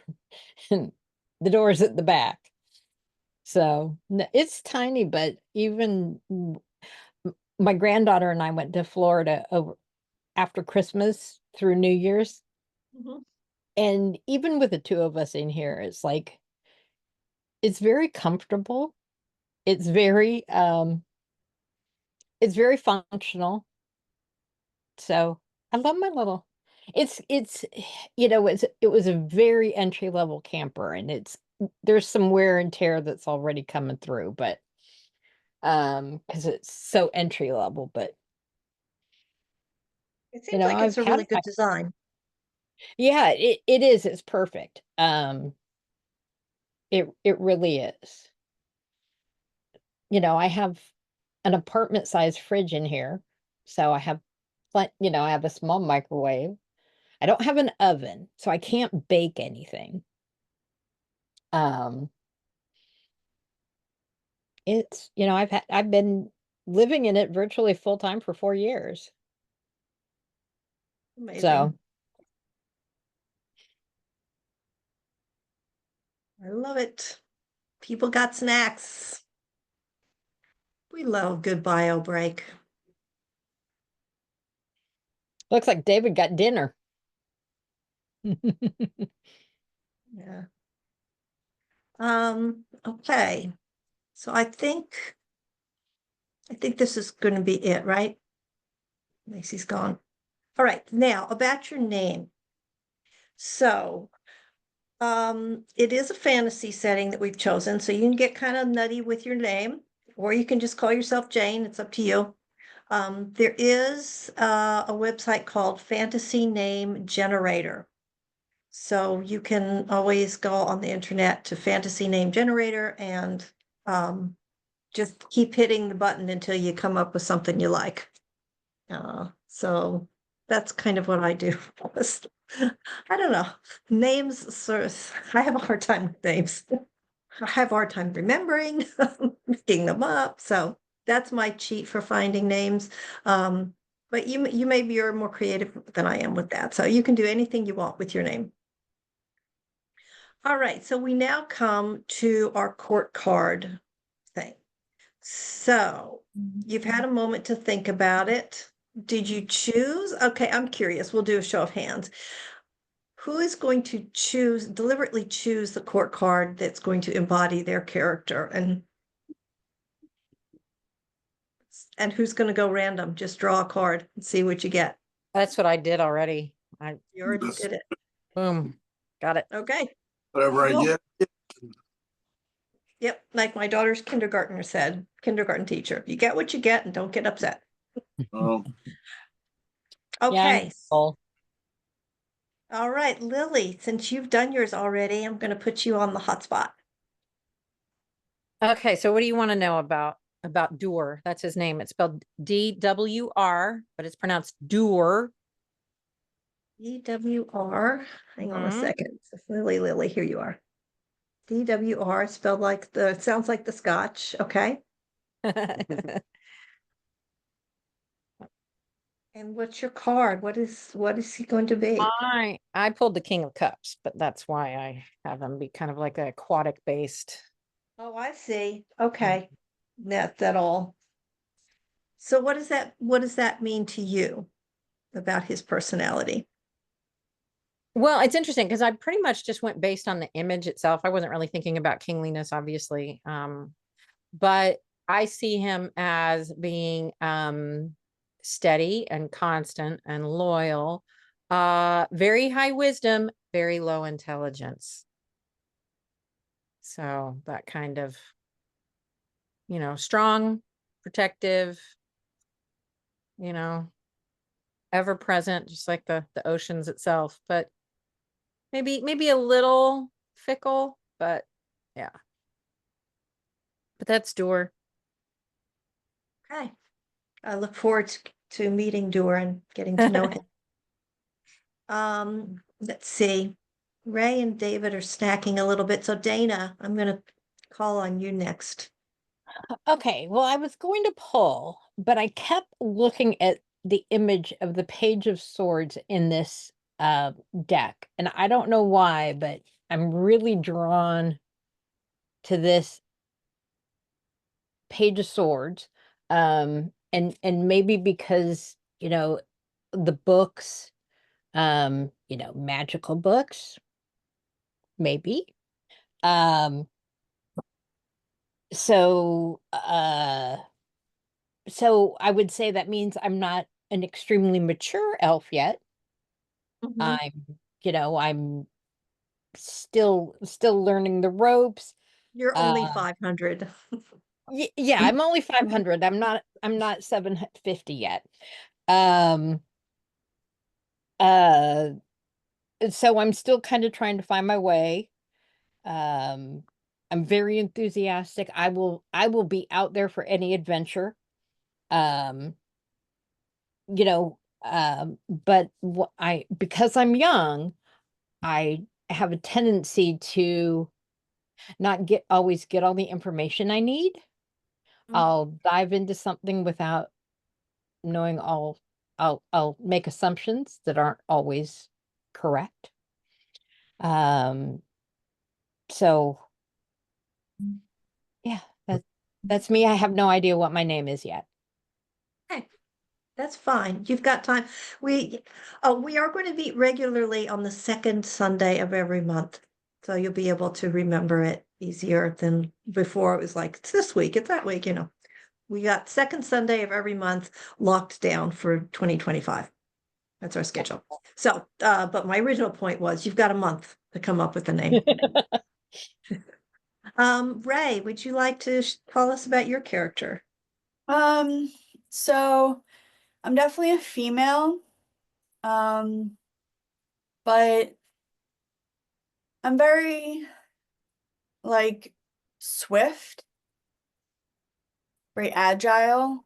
And the door's at the back. So it's tiny, but even my granddaughter and I went to Florida after Christmas through New Year's. Mhm. And even with the two of us in here, it's like, it's very comfortable. It's very functional. So I love my little, it's it was a very entry level camper, and there's some wear and tear that's already coming through, but because it's so entry level, but It seems like it's I've a had really good design. yeah, it is, it's perfect. It really is. I have an apartment size fridge in here, so I have I have a small microwave. I don't have an oven, so I can't bake anything. Um, it's, I've been living in it virtually full time for 4 years. Amazing. So, I love it. People got snacks. We love good bio break. looks like David got dinner. Yeah. Okay. So I think this is going to be it, right? Macy's gone. All right. Now about your name. So it is a fantasy setting that we've chosen, so you can get kind of nutty with your name, or you can just call yourself Jane. It's up to you. There is a website called Fantasy Name Generator. So you can always go on the internet to Fantasy Name Generator and just keep hitting the button until you come up with something you like. So that's kind of what I do. I don't know. Names sort of, I have a hard time with names. I have a hard time remembering, picking them up. So that's my cheat for finding names. But you maybe you're more creative than I am with that. So you can do anything you want with your name. All right, so we now come to our court card thing. So you've had a moment to think about it. Did you choose? Okay, I'm curious. We'll do a show of hands. Who is going to deliberately choose the court card that's going to embody their character, and who's going to go random? Just draw a card and see what you get. That's what I did already. You already Yes. did it. Boom, got it. Okay. Whatever I Cool. get. Yep. Like my daughter's kindergarten teacher, you get what you get and don't get upset. Oh, Yeah, I'm Okay. full. All right, Lily, since you've done yours already, I'm going to put you on the hot spot. Okay, so what do you want to know about Doer? That's his name. It's spelled DWR, but it's pronounced Doer. DWR. Hang on a Mhm. second. Lily, here you are. DWR spelled like sounds like the Scotch. Okay. And what's your card? What is he going to be? I pulled the King of Cups, but that's why I have him be kind of like an aquatic based. Oh, I see. Okay. That all. So what does that mean to you about his personality? Well, it's interesting because I pretty much just went based on the image itself. I wasn't really thinking about kingliness, obviously. But I see him as being steady and constant and loyal, very high wisdom, very low intelligence. So that kind of, strong, protective, you know, ever present, just like the oceans itself, but maybe a little fickle, but yeah. But that's Door. Okay. I look forward to meeting Dora and getting to know him. Let's see. Ray and David are snacking a little bit. So Dana, I'm gonna call on you next. Okay, well, I was going to pull, but I kept looking at the image of the Page of Swords in this deck, and I don't know why, but I'm really drawn to this Page of Swords. And maybe because, the books, magical books, maybe. Um, so so I would say that means I'm not an extremely mature elf yet. Mhm. I'm still learning the ropes. You're only 500. Yeah, I'm only 500. I'm not 750 yet. Um uh so I'm still kind of trying to find my way. Um I'm very enthusiastic. I will be out there for any adventure. Um but because I'm young, I have a tendency to not always get all the information I need. Mhm. I'll dive into something without knowing all. I'll make assumptions that aren't always correct. Um, so yeah, that's me. I have no idea what my name is yet. Okay, that's fine. You've got time. We are going to meet regularly on the second Sunday of every month. So you'll be able to remember it easier than before. It was like, it's this week, it's that week. We got second Sunday of every month locked down for 2025. That's our schedule. So, but my original point was you've got a month to come up with a name. Ray, would you like to tell us about your character? So I'm definitely a female. But I'm very like swift, very agile.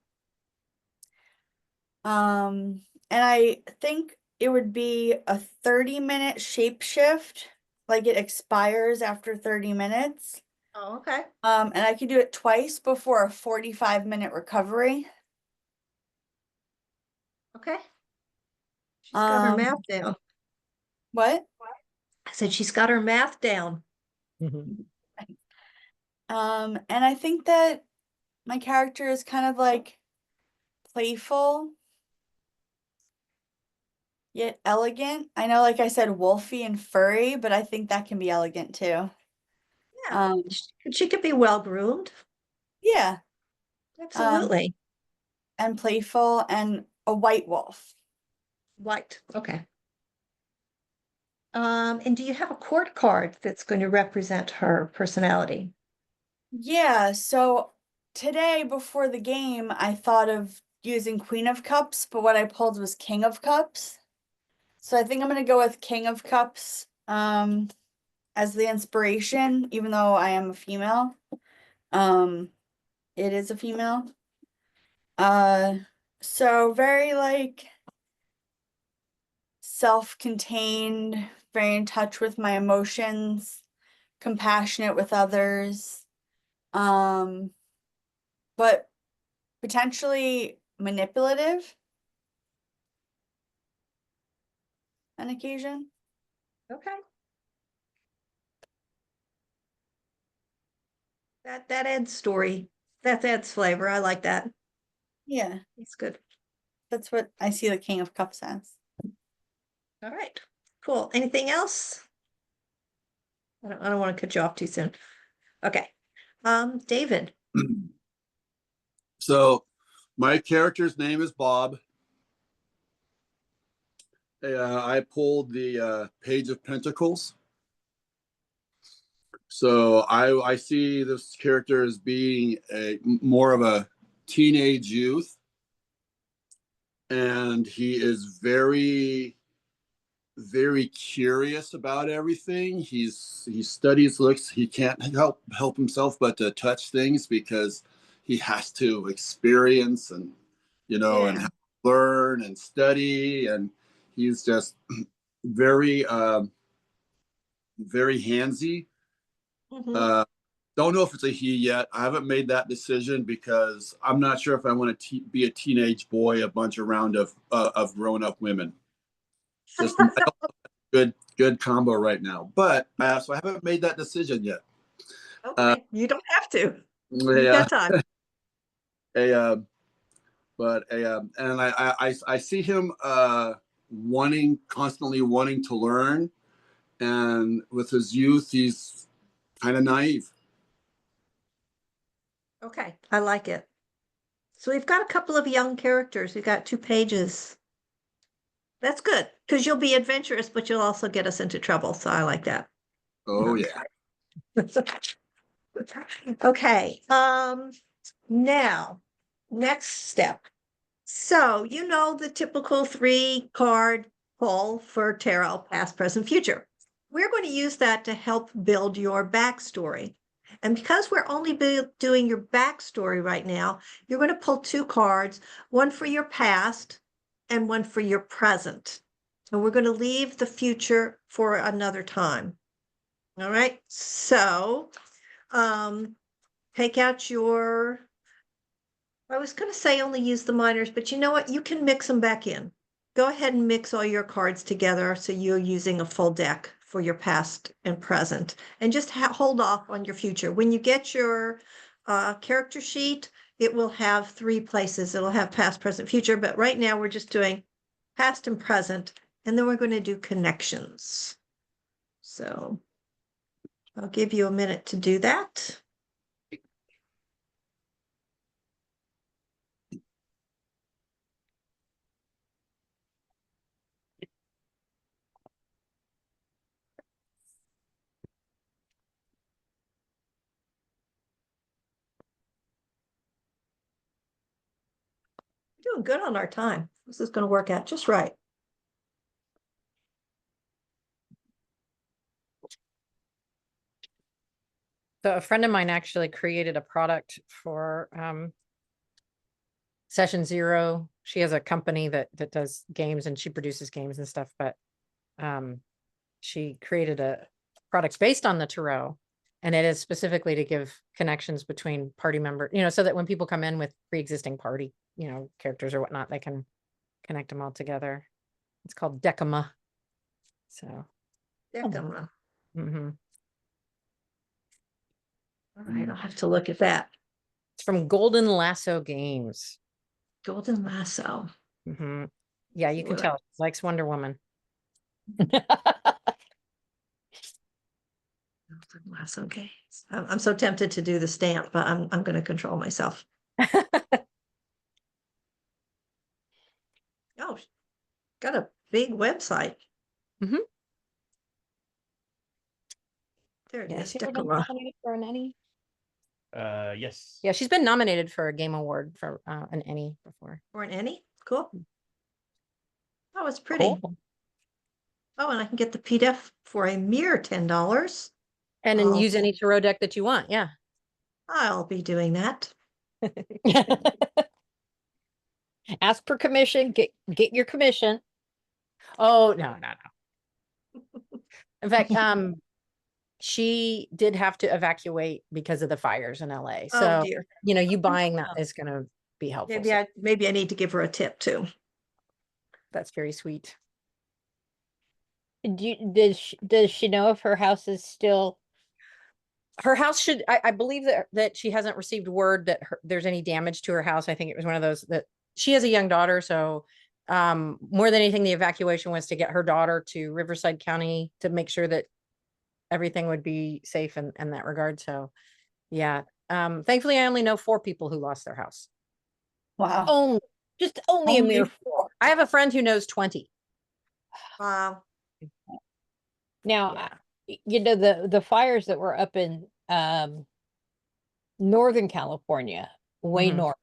And I think it would be a 30-minute shapeshift, like it expires after 30 minutes. Oh, okay. And I could do it twice before a 45-minute recovery. Okay. She's got her Um, math down. what? I said she's got her math down. And I think that my character is kind of like playful yet elegant. I know, like I said, wolfy and furry, but I think that can be elegant too. Yeah, Um, she could be well groomed. yeah, Absolutely. and playful and a white wolf. White, okay. And do you have a court card that's going to represent her personality? Yeah, so today before the game, I thought of using Queen of Cups, but what I pulled was King of Cups. So I think I'm gonna go with King of Cups as the inspiration, even though I am a female. It is a female. So very like self-contained, very in touch with my emotions, compassionate with others. But potentially manipulative on occasion. Okay. That adds story. That adds flavor. I like that. Yeah, It's good. that's what I see the King of Cups as. All right. Cool. Anything else? I don't want to cut you off too soon. Okay. David. So my character's name is Bob. I pulled the Page of Pentacles. So I see this character as being more of a teenage youth, and he is very curious about everything. He studies, looks. He can't help himself but to touch things because he has to experience and Yeah. learn and study, and he's just very very handsy. Mhm. Don't know if it's a he yet. I haven't made that decision because I'm not sure if I want to be a teenage boy, a bunch around of grown up women. Just good combo right now. But so I haven't made that decision yet. Okay. You don't have to. You've Yeah, got time. a but a and I see him constantly wanting to learn, and with his youth, he's kind of naive. Okay. I like it. So we've got a couple of young characters. We've got 2 pages. That's good because you'll be adventurous, but you'll also get us into trouble. So I like that. Oh yeah. Okay. Now, next step. So you know the typical 3 card pull for tarot, past, present, future. We're going to use that to help build your backstory. And because we're only doing your backstory right now, you're going to pull 2 cards, one for your past and one for your present. And we're going to leave the future for another time. All right. So take out your, I was going to say only use the minors, but you know what? You can mix them back in. Go ahead and mix all your cards together so you're using a full deck for your past and present, and just hold off on your future. When you get your character sheet, it will have 3 places. It'll have past, present, future, but right now we're just doing past and present, and then we're going to do connections. So I'll give you a minute to do that. Doing good on our time. This is going to work out just right. So a friend of mine actually created a product for Session Zero. She has a company that does games and she produces games and stuff, but she created a product based on the tarot, and it is specifically to give connections between party members, so that when people come in with pre-existing party, characters or whatnot, they can connect them all together. It's called Decima. So Decima. mhm. All right, I'll have to look at that. It's from Golden Lasso Games. Golden Lasso. Mhm. Yeah, you can What? tell she likes Wonder Woman. Golden Lasso games. I'm so tempted to do the stamp, but I'm going to control myself. Oh, got a big website. Mhm. There it Yeah, is, she ever been Decora. nominated for an Emmy? Yes. Yeah, she's been nominated for a Game Award for an Emmy before. Or an any? Cool. Oh, it's pretty. Cool. Oh, and I can get the PDF for a mere $10. And then Oh. use any tarot deck that you want. Yeah. I'll be doing that. Ask for commission, get your commission. Oh, no. In fact, she did have to evacuate because of the fires in LA. Oh So, dear. you buying that is going to be helpful. Maybe So I need to give her a tip too. that's very sweet. Does she know if her house is still? Her house should, I believe that she hasn't received word that there's any damage to her house. I think it was one of those that she has a young daughter. So more than anything, the evacuation was to get her daughter to Riverside County to make sure that everything would be safe in that regard. So yeah. Thankfully, I only know 4 people who lost their house. Wow. Only a mere 4. I have a friend who knows 20. Wow. Now, Yeah. the fires that were up in Northern California, way Mhm. north.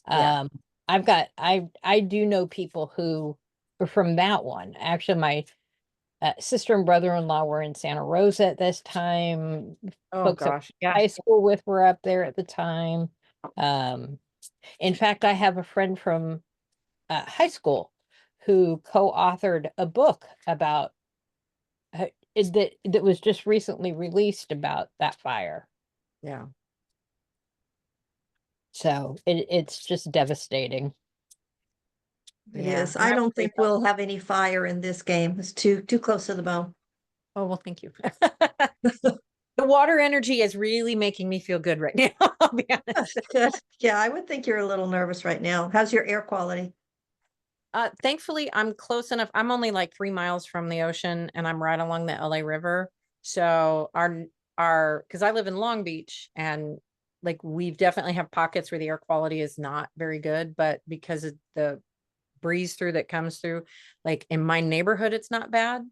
Yeah. I do know people who are from that one. Actually, my sister and brother-in-law were in Santa Rosa at this time. Oh Folks I went gosh. to Yeah. high school with were up there at the time. In fact, I have a friend from high school who co-authored a book about that was just recently released about that fire. Yeah. So it's just devastating. It Yeah. is. And I was don't pretty think we'll have any fire in this game. It's too close to the bone. Oh, well, thank you. The water energy is really making me feel good right now. I'll be honest. Good. Yeah, I would think you're a little nervous right now. How's your air quality? Thankfully, I'm close enough. I'm only like 3 miles from the ocean and I'm right along the LA River. So because I live in Long Beach and like we've definitely have pockets where the air quality is not very good, but because of the breeze through that comes through, like in my neighborhood, it's not bad.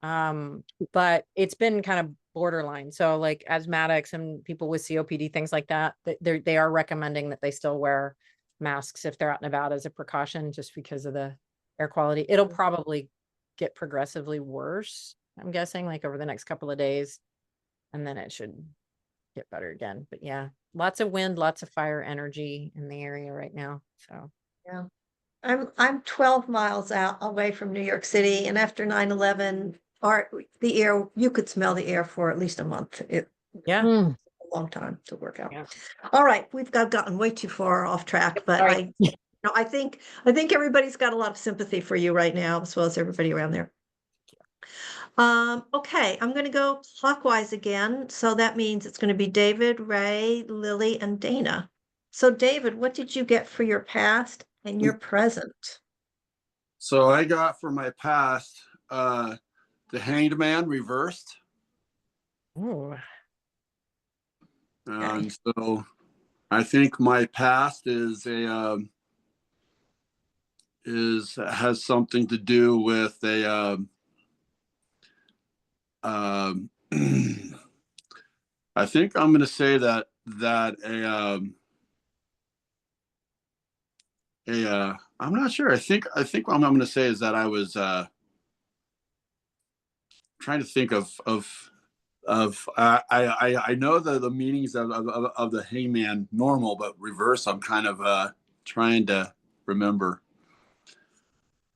But it's been kind of borderline. So like asthmatics and people with COPD, things like that, they are recommending that they still wear masks if they're out and about as a precaution, just because of the air quality. It'll probably get progressively worse, I'm guessing, like over the next couple of days, and then it should get better again. But yeah, lots of wind, lots of fire energy in the area right now. So Yeah. I'm 12 miles out away from New York City, and after 9/11, the air, you could smell the air for at least a month. It yeah. a long time to work out. Yeah. All right, we've gotten way too far off track, but Sorry. I think everybody's got a lot of sympathy for you right now, as well as everybody around there. Okay, I'm going to go clockwise again. So that means it's going to be David, Ray, Lily, and Dana. So David, what did you get for your past and your present? So I got for my past the Hanged Man reversed. Ooh. And so I think my past is has something to do with a I think I'm going to say that I'm not sure. I think what I'm going to say is that I was trying to think of I know the meanings of the hangman normal, but reverse I'm kind of trying to remember.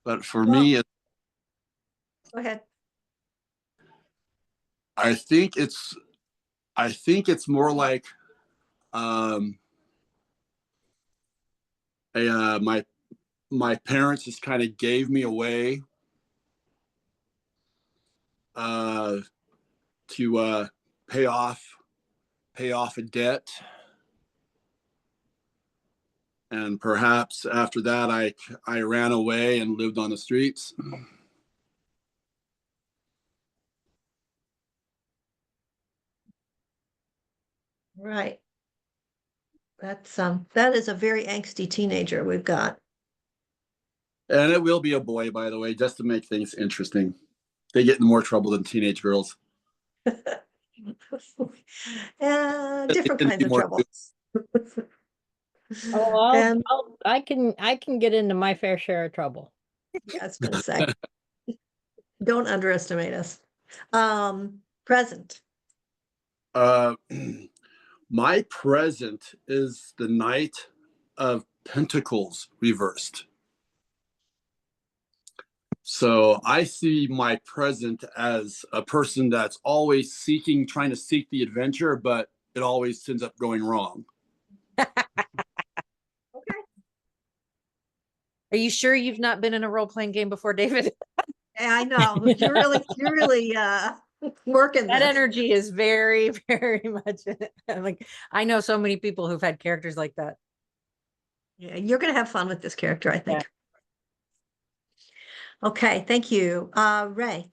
But for me, Go ahead. I think it's more like my parents just kind of gave me away to pay off a debt, and perhaps after that I ran away and lived on the streets. Right. That is a very angsty teenager we've got. And it will be a boy, by the way, just to make things interesting. They get in more trouble than teenage girls. Different It'd kinds be of more trouble. Oh, And I can get into my fair share of trouble. yeah, I was gonna say, don't underestimate us. Present. Uh, my present is the Knight of Pentacles reversed. So I see my present as a person that's always trying to seek the adventure, but it always ends up going wrong. Are you sure you've not been in a role-playing game before, David? Yeah, I know. You're really working That this. energy is very, very much like I know so many people who've had characters like that. Yeah, you're gonna have fun with this character, I think. Okay, thank you. Ray.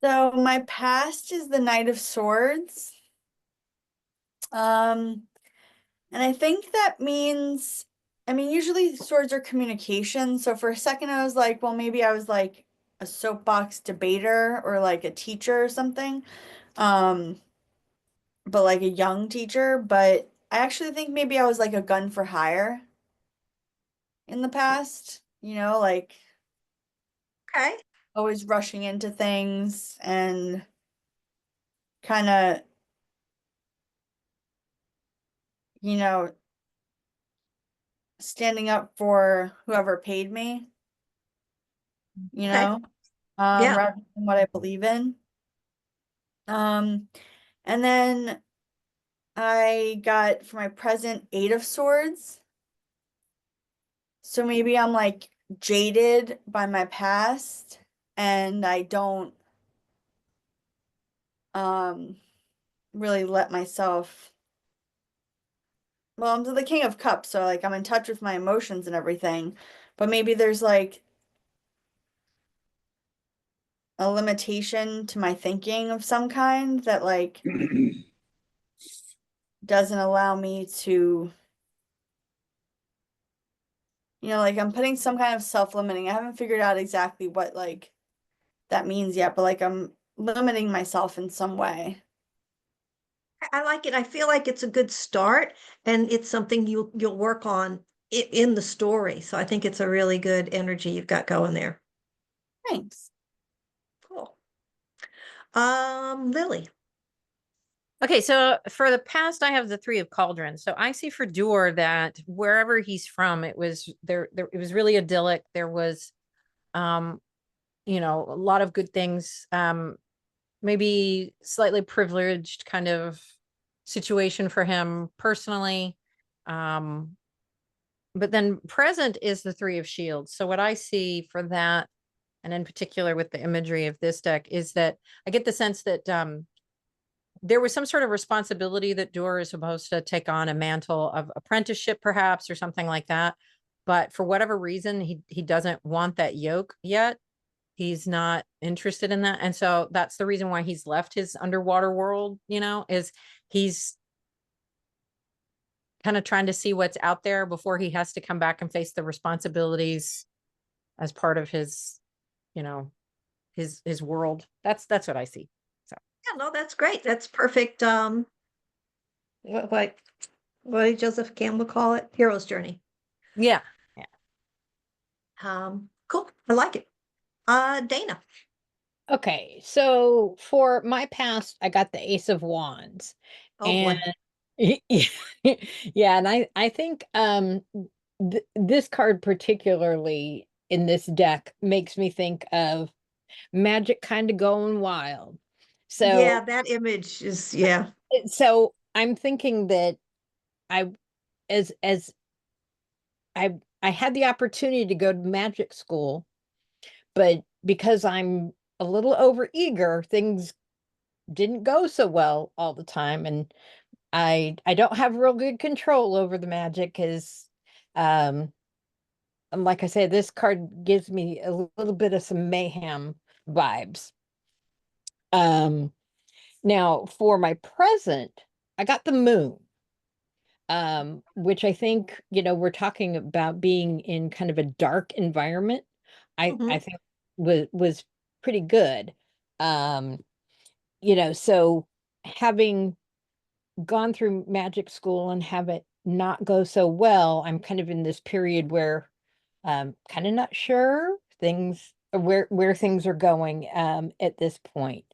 So my past is the Knight of Swords. And I think that means, I mean, usually swords are communication. So for a second, I was like, well, maybe I was like a soapbox debater or like a teacher or something. But like a young teacher. But I actually think maybe I was like a gun for hire in the past, like Okay. always rushing into things and kind of, you know, standing up for whoever paid me, Okay. Yeah. rather than what I believe in. And then I got for my present 8 of Swords. So maybe I'm like jaded by my past and I don't really let myself. Well, I'm the King of Cups, so like I'm in touch with my emotions and everything. But maybe there's like a limitation to my thinking of some kind that like doesn't allow me to, like I'm putting some kind of self-limiting. I haven't figured out exactly what like that means yet, but like I'm limiting myself in some way. I like it. I feel like it's a good start and it's something you'll work on in the story. So I think it's a really good energy you've got going there. Thanks. Cool. Lily. Okay, so for the past, I have the 3 of Cauldrons. So I see for Dur that wherever he's from, it was there. It was really idyllic. There was, a lot of good things. Maybe slightly privileged kind of situation for him personally. But then present is the 3 of Shields. So what I see for that, and in particular with the imagery of this deck, is that I get the sense that there was some sort of responsibility that Dur is supposed to take on, a mantle of apprenticeship, perhaps, or something like that. But for whatever reason, he doesn't want that yoke yet. He's not interested in that. And so that's the reason why he's left his underwater world, is he's kind of trying to see what's out there before he has to come back and face the responsibilities as part of his, his world. That's what I see. Yeah, no, that's great. That's perfect. What did Joseph Campbell call it? Hero's journey. Yeah. Cool. I like it. Dana. Okay, so for my past, I got the Ace of Wands. Oh And boy. yeah, and I think this card particularly in this deck makes me think of magic kind of going wild. Yeah, So that image is yeah. so I'm thinking that I as I had the opportunity to go to magic school, but because I'm a little over eager, things didn't go so well all the time, and I don't have real good control over the magic because and like I said, this card gives me a little bit of some mayhem vibes. Um now for my present, I got the moon. which I think, you know, we're talking about being in kind of a dark environment. I Mhm. think was pretty good. Um, you know, so having gone through magic school and have it not go so well, I'm kind of in this period where kind of not sure things where things are going at this point.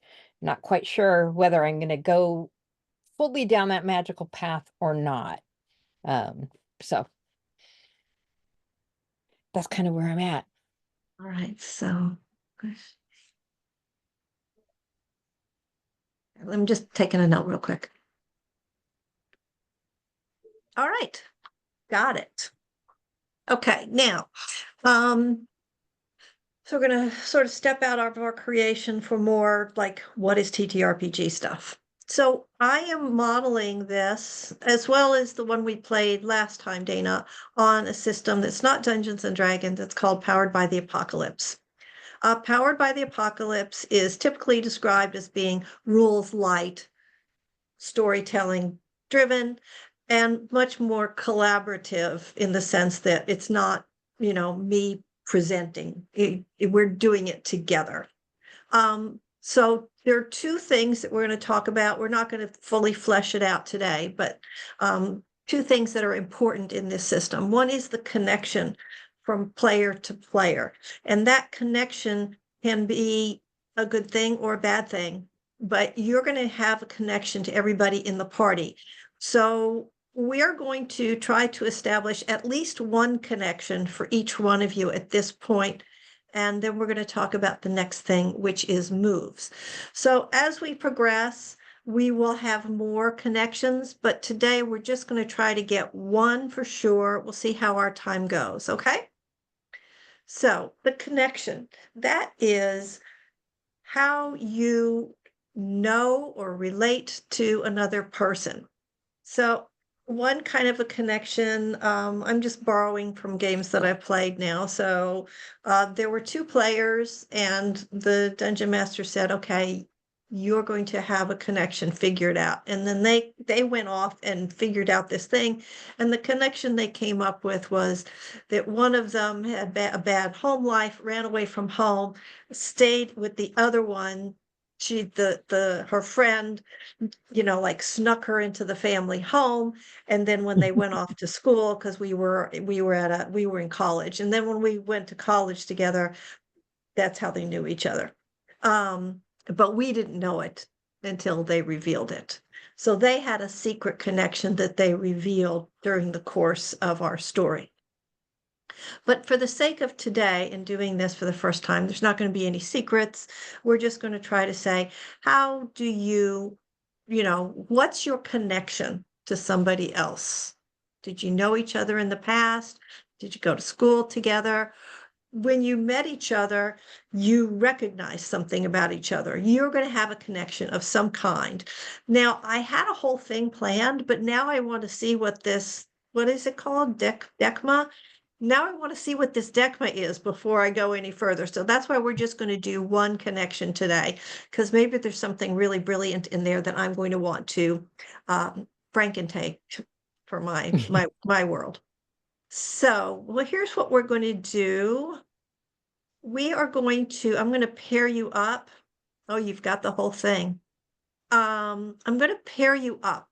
Not quite sure whether I'm going to go fully down that magical path or not. Um, so that's kind of where I'm at. All right, so I'm just taking a note real quick. All right, got it. Okay, now, so we're gonna sort of step out of our creation for more like what is TTRPG stuff. So I am modeling this as well as the one we played last time, Dana, on a system that's not Dungeons and Dragons. It's called Powered by the Apocalypse. Powered by the Apocalypse is typically described as being rules light, storytelling driven, and much more collaborative in the sense that it's not, me presenting. We're doing it together. So there are two things that we're going to talk about. We're not going to fully flesh it out today, but two things that are important in this system. One is the connection from player to player, and that connection can be a good thing or a bad thing, but you're going to have a connection to everybody in the party. So we are going to try to establish at least one connection for each one of you at this point. And then we're going to talk about the next thing, which is moves. So as we progress, we will have more connections, but today we're just going to try to get one for sure. We'll see how our time goes, okay? So the connection, that is how you know or relate to another person. So one kind of a connection, I'm just borrowing from games that I've played now. So there were two players and the dungeon master said, okay, you're going to have a connection figured out. And then they went off and figured out this thing. And the connection they came up with was that one of them had a bad home life, ran away from home, stayed with the other one. Her friend like snuck her into the family home. And then when they went off to school, because we were in college. And then when we went to college together, that's how they knew each other. But we didn't know it until they revealed it. So they had a secret connection that they revealed during the course of our story. But for the sake of today and doing this for the first time, there's not going to be any secrets. We're just going to try to say, how do what's your connection to somebody else? Did you know each other in the past? Did you go to school together? When you met each other, you recognized something about each other. You're going to have a connection of some kind. Now, I had a whole thing planned, but now I want to see what is it called? Decma? Now I want to see what this DECMA is before I go any further. So that's why we're just going to do one connection today, because maybe there's something really brilliant in there that I'm going to want to Frankentake for my world. So, well, here's what we're going to do. I'm going to pair you up. Oh, you've got the whole thing. I'm going to pair you up.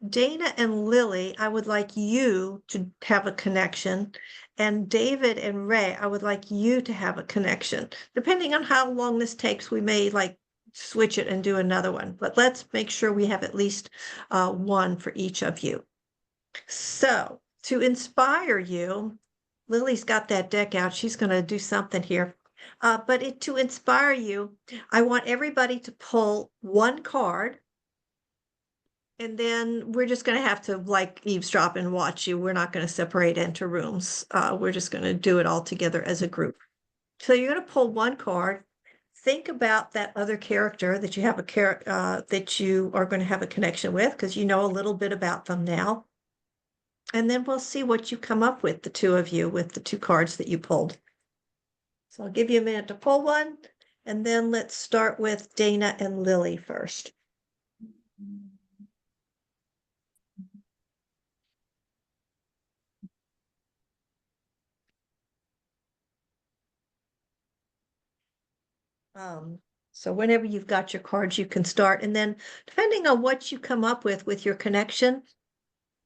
Dana and Lily, I would like you to have a connection. And David and Ray, I would like you to have a connection. Depending on how long this takes, we may switch it and do another one. But let's make sure we have at least one for each of you. So to inspire you, Lily's got that deck out. She's going to do something here. But to inspire you, I want everybody to pull one card. And then we're just going to have to eavesdrop and watch you. We're not going to separate into rooms. We're just going to do it all together as a group. So you're going to pull one card. Think about that other character that you have that you are going to have a connection with, because you know a little bit about them now. And then we'll see what you come up with, the two of you, with the two cards that you pulled. So I'll give you a minute to pull one, and then let's start with Dana and Lily first. So whenever you've got your cards, you can start. And then depending on what you come up with your connection,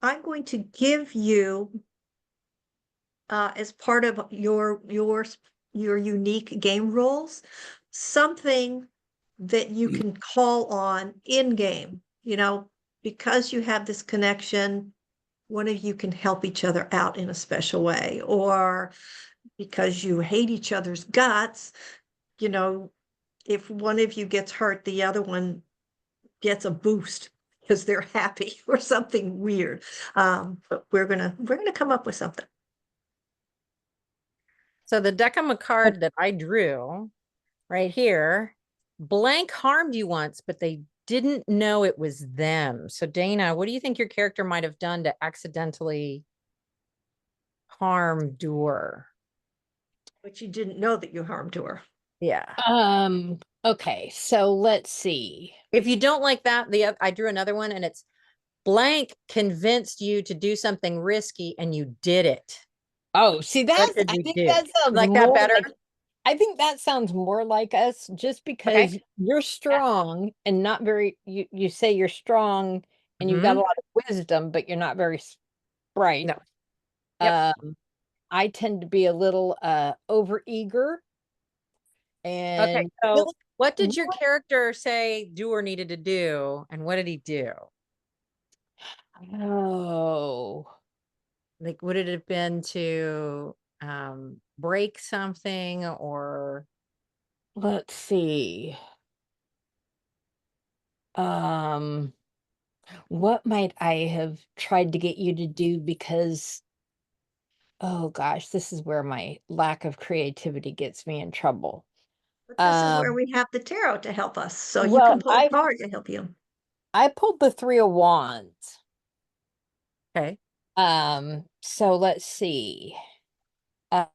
I'm going to give you as part of your unique game rules, something that you can call on in game, because you have this connection, one of you can help each other out in a special way, or because you hate each other's guts, if one of you gets hurt, the other one gets a boost because they're happy or something weird. But we're gonna come up with something. So the deck of a card that I drew right here, blank harmed you once, but they didn't know it was them. So Dana, what do you think your character might have done to accidentally harm Doer? But you didn't know that you harmed her. Yeah. Okay, so let's see. If you don't like that, I drew another one and it's blank convinced you to do something risky and you did it. Oh, see, What I did you think do? that sounds Like that more better? like, I think that sounds more like us just because you're strong and not very, you say you're strong and you've got a Mhm. lot of wisdom, but you're not very bright. No. Yep. I tend to be a little overeager. Okay, And so what did your character say Doer needed to do, and what did he do? oh, Like, would it have been to break something or let's see. What might I have tried to get you to do? Because, oh gosh, this is where my lack of creativity gets me in trouble. But this is where we have the tarot to help us. So you well, can pull a card to help you. I pulled the 3 of Wands. okay? So let's see. I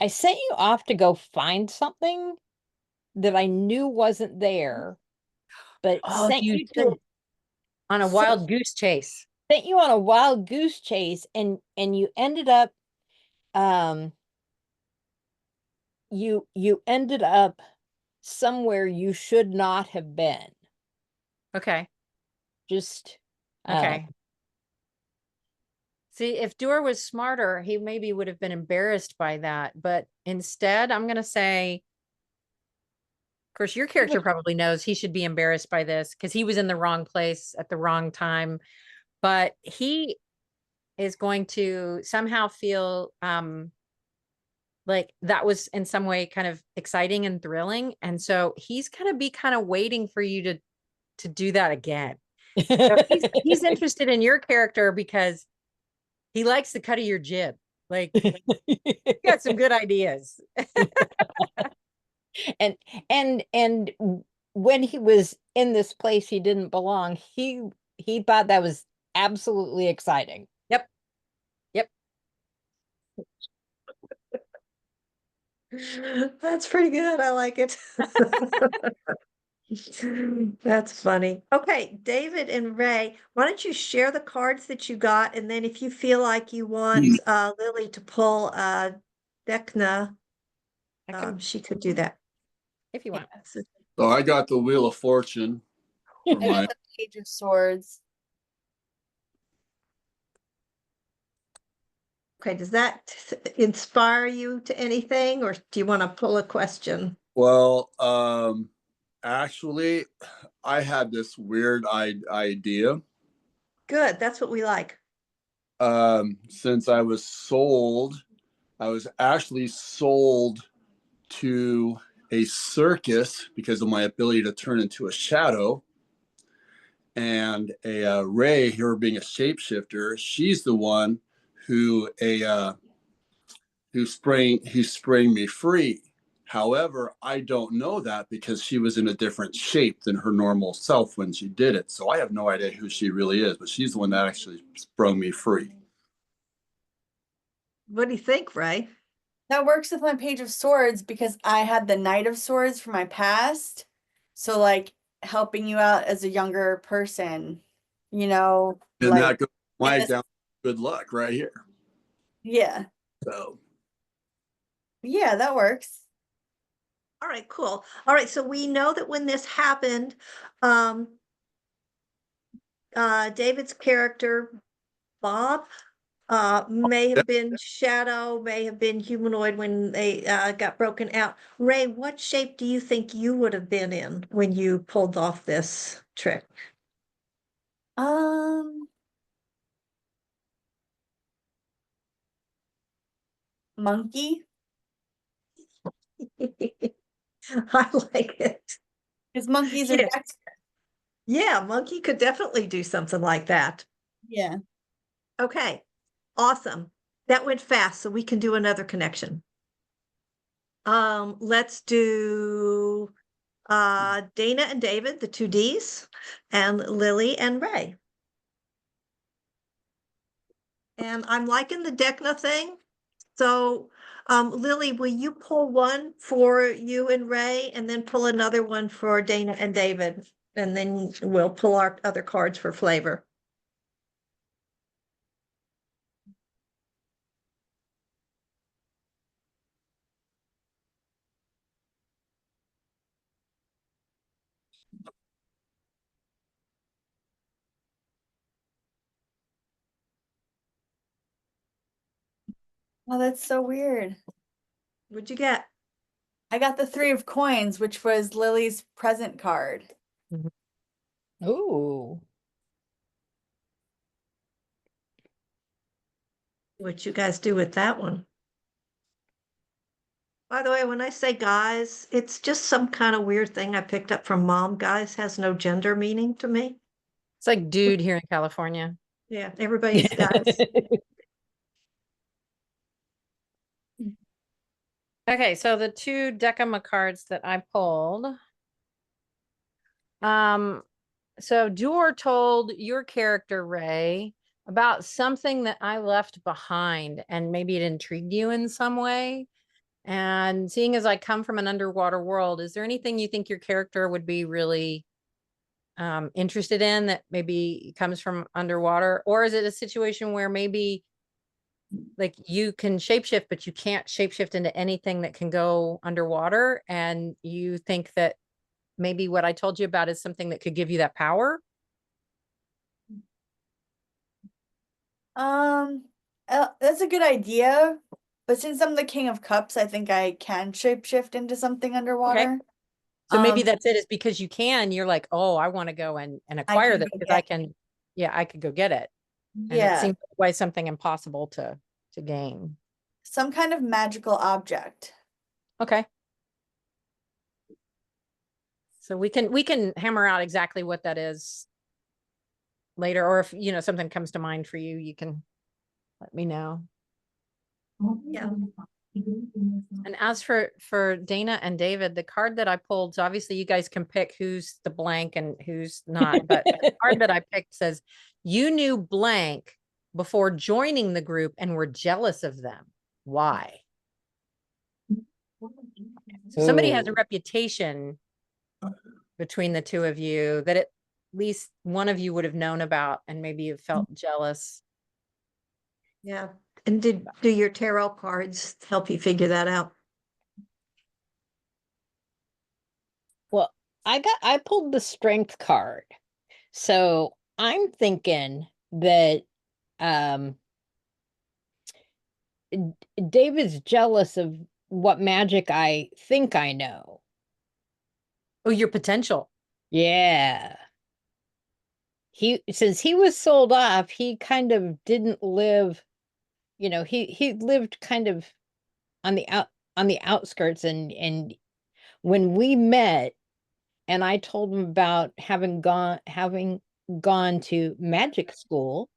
sent you off to go find something that I knew wasn't there, but sent You you said to on a sent, wild goose chase. sent you on a wild goose chase, and you ended up you ended up somewhere you should not have been. Okay. Just Okay. See, if Doer was smarter, he maybe would have been embarrassed by that. But instead, I'm going to say, of course, your character probably knows he should be embarrassed by this because he was in the wrong place at the wrong time. But he is going to somehow feel like that was in some way kind of exciting and thrilling. And so he's going to be kind of waiting for you to do that again. So he's interested in your character because he likes the cut of your jib. Like, you got some good ideas. and when he was in this place he didn't belong, he thought that was absolutely exciting. Yep. Yep. That's pretty good. I like it. That's funny. Okay, David and Ray, why don't you share the cards that you got, and then if you feel like you want Lily to pull Decna, she could do that. If you want. Yes. So I got the Wheel of Fortune for I my got the Page of Swords. Okay, does that inspire you to anything, or do you want to pull a question? well, actually, I had this weird idea. Good, that's what we like. Since I was actually sold to a circus because of my ability to turn into a shadow. And a Ray, her being a shapeshifter, she's the one who sprang me free. However, I don't know that because she was in a different shape than her normal self when she did it. So I have no idea who she really is, but she's the one that actually sprung me free. What do you think, Ray? That works with my Page of Swords because I had the Knight of Swords for my past. So like helping you out as a younger person, And like that goes my down good luck right here. Yeah. So Yeah, that works. All right, cool. All right, so we know that when this happened, David's character, Bob, may have been shadow, may have been humanoid when they got broken out. Ray, what shape do you think you would have been in when you pulled off this trick? Monkey. I like it. Because monkeys are Yeah. dexterous. Yeah, monkey could definitely do something like that. Yeah. Okay, awesome. That went fast, so we can do another connection. Let's do Dana and David, the two Ds, and Lily and Ray. And I'm liking the Decna thing. So, Lily, will you pull one for you and Ray, and then pull another one for Dana and David? And then we'll pull our other cards for flavor. Oh, that's so weird. What'd you get? I got the 3 of coins, which was Lily's present card. Ooh. What you guys do with that one? By the way, when I say guys, it's just some kind of weird thing I picked up from mom. Guys has no gender meaning to me. It's like dude here in California. Yeah, everybody's guys. Okay, so the 2 Decima cards that I pulled. So Duer told your character, Ray, about something that I left behind, and maybe it intrigued you in some way. And seeing as I come from an underwater world, is there anything you think your character would be really interested in that maybe comes from underwater? Or is it a situation where maybe like you can shapeshift, but you can't shapeshift into anything that can go underwater, and you think that maybe what I told you about is something that could give you that power? That's a good idea. But since I'm the King of Cups, I think I can shapeshift into something underwater. So maybe Um, that's it, is because you can, you're like, oh, I want to go and I acquire can this go because get I can, yeah, I could go get it. And it Yeah, seems like something impossible to gain. some kind of magical object. Okay. So we can hammer out exactly what that is later, or if you know something comes to mind for you, you can let me know. Yeah. And as for Dana and David, the card that I pulled, so obviously you guys can pick who's the blank and who's not, but the card that I picked says, you knew blank before joining the group and were jealous of them. Why? So somebody has a Ooh. reputation between the two of you that at least one of you would have known about, and maybe you felt jealous. Yeah. And do your tarot cards help you figure that out? Well, I pulled the strength card. So I'm thinking that um David's jealous of what magic I think I know. Oh, your potential. Yeah. Since he was sold off, he kind of didn't live, he lived kind of on the outskirts, and when we met and I told him about having gone to magic school,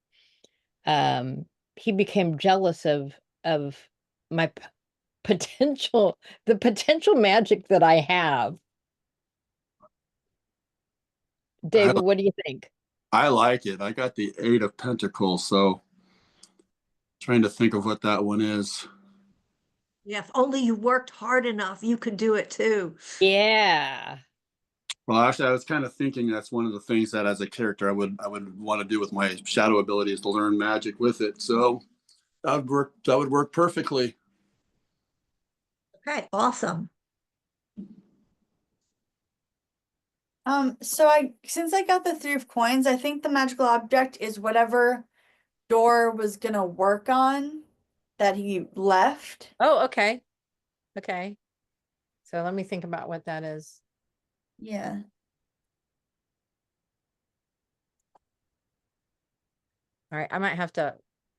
um he became jealous of my potential, the potential magic that I have. I, David, what do you think? I like it. I got the 8 of Pentacles, so trying to think of what that one is. Yeah, if only you worked hard enough, you could do it too. Yeah. Well, actually, I was kind of thinking that's one of the things that as a character I would want to do with my shadow ability is to learn magic with it. So that would work perfectly. Okay, awesome. So since I got the 3 of coins, I think the magical object is whatever door was gonna work on that he left. Oh, okay. Okay. So let me think about what that is. Yeah. All right. I might have to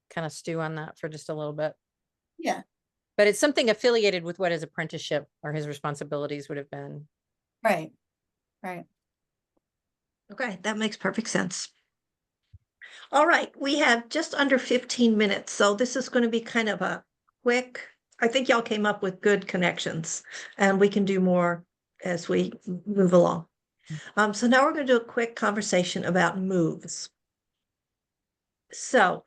kind of stew on that for just a little bit. Yeah. But it's something affiliated with what his apprenticeship or his responsibilities would have been. Right. Right. Okay, that makes perfect sense. All right, we have just under 15 minutes, so this is going to be kind of a quick, I think y'all came up with good connections, and we can do more as we move along. So now we're going to do a quick conversation about moves. So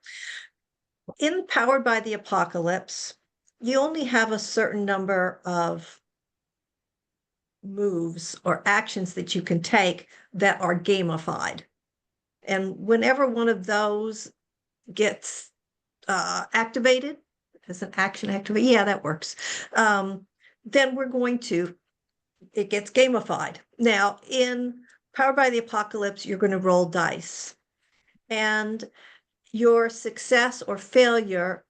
in Powered by the Apocalypse, you only have a certain number of moves or actions that you can take that are gamified. And whenever one of those gets activated, as an action activate, yeah, that works. Then it gets gamified. Now, in Powered by the Apocalypse, you're going to roll dice. And your success or failure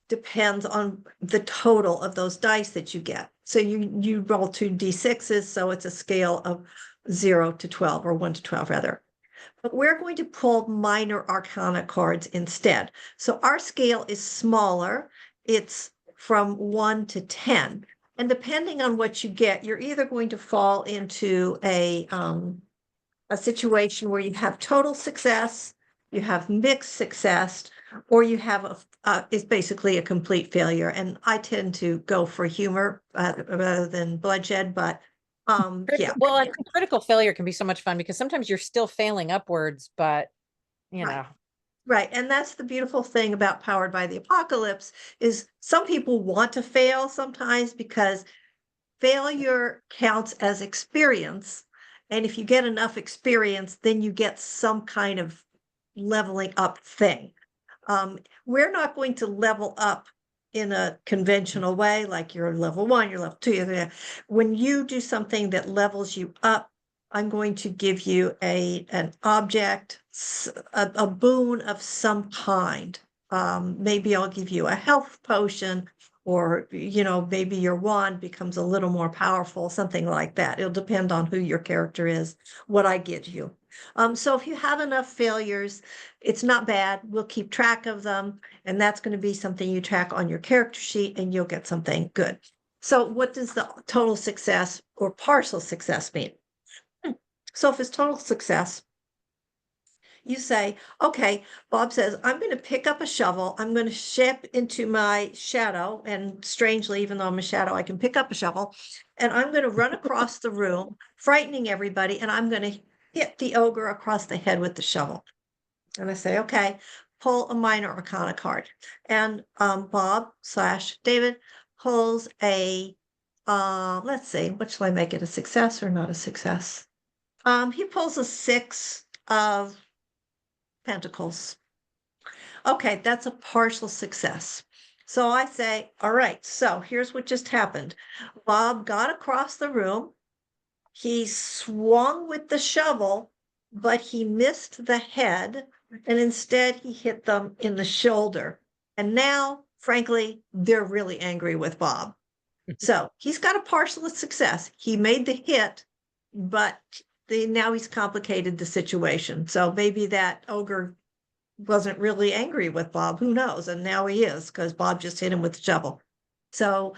depends on the total of those dice that you get. So you roll 2d6s, so it's a scale of 0 to 12, or 1 to 12 rather. But we're going to pull minor arcana cards instead. So our scale is smaller. It's from 1 to 10. And depending on what you get, you're either going to fall into a situation where you have total success, you have mixed success, or you have it's basically a complete failure. And I tend to go for humor rather than bloodshed, but yeah. Well, I think critical failure can be so much fun because sometimes you're still failing upwards, but you Right. know. Right. And that's the beautiful thing about Powered by the Apocalypse is some people want to fail sometimes because failure counts as experience. And if you get enough experience, then you get some kind of leveling up thing. We're not going to level up in a conventional way, like you're level 1, you're level 2. When you do something that levels you up, I'm going to give you an object, a boon of some kind. Maybe I'll give you a health potion, or maybe your wand becomes a little more powerful, something like that. It'll depend on who your character is, what I get you. So if you have enough failures, it's not bad. We'll keep track of them, and that's going to be something you track on your character sheet, and you'll get something good. So what does the total success or partial success mean? So if it's total success, you say, okay, Bob says, I'm going to pick up a shovel. I'm going to step into my shadow. And strangely, even though I'm a shadow, I can pick up a shovel. And I'm going to run across the room, frightening everybody. And I'm going to hit the ogre across the head with the shovel. And I say, okay, pull a minor arcana card. And Bob/David pulls a, let's see, what shall I make it, a success or not a success? He pulls a 6 of Pentacles. Okay, that's a partial success. So I say, all right, so here's what just happened. Bob got across the room. He swung with the shovel, but he missed the head, and instead he hit them in the shoulder. And now, frankly, they're really angry with Bob. So he's got a partial success. He made the hit, but now he's complicated the situation. So maybe that ogre wasn't really angry with Bob. Who knows? And now he is, because Bob just hit him with the shovel. So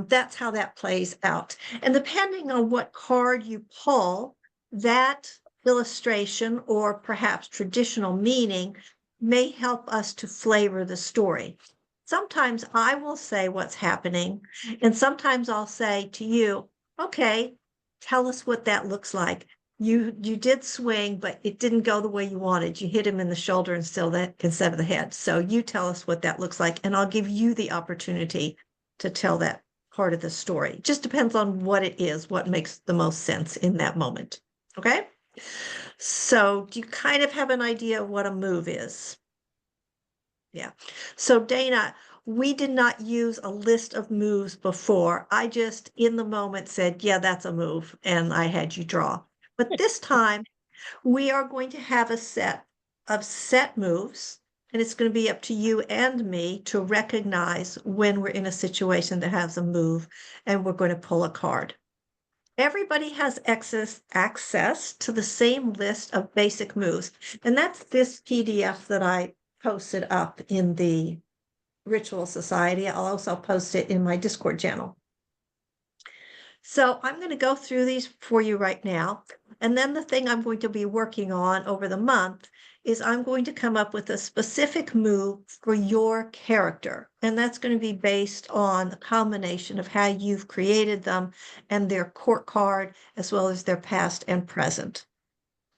that's how that plays out. And depending on what card you pull, that illustration or perhaps traditional meaning may help us to flavor the story. Sometimes I will say what's happening, and sometimes I'll say to you, okay, tell us what that looks like. You did swing, but it didn't go the way you wanted. You hit him in the shoulder instead of the head. So you tell us what that looks like, and I'll give you the opportunity to tell that part of the story. It just depends on what it is, what makes the most sense in that moment. Okay? So do you kind of have an idea of what a move is? Yeah. So Dana, we did not use a list of moves before. I just in the moment said, yeah, that's a move, and I had you draw. But this time we are going to have a set of set moves, and it's going to be up to you and me to recognize when we're in a situation that has a move, and we're going to pull a card. Everybody has access to the same list of basic moves, and that's this PDF that I posted up in the Ritual Society. I'll also post it in my Discord channel. So I'm going to go through these for you right now. And then the thing I'm going to be working on over the month is I'm going to come up with a specific move for your character. And that's going to be based on the combination of how you've created them and their court card, as well as their past and present.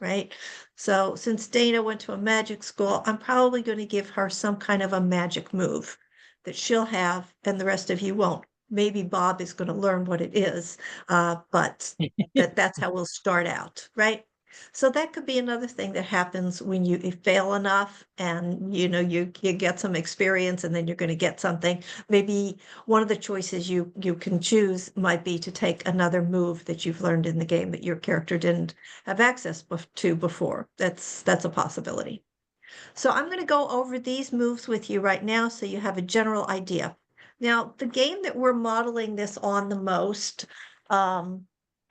Right? So since Dana went to a magic school, I'm probably going to give her some kind of a magic move that she'll have and the rest of you won't. Maybe Bob is going to learn what it is, but that's how we'll start out, right? So that could be another thing that happens when you fail enough and you get some experience and then you're going to get something. Maybe one of the choices you can choose might be to take another move that you've learned in the game that your character didn't have access to before. That's a possibility. So I'm going to go over these moves with you right now so you have a general idea. Now, the game that we're modeling this on the most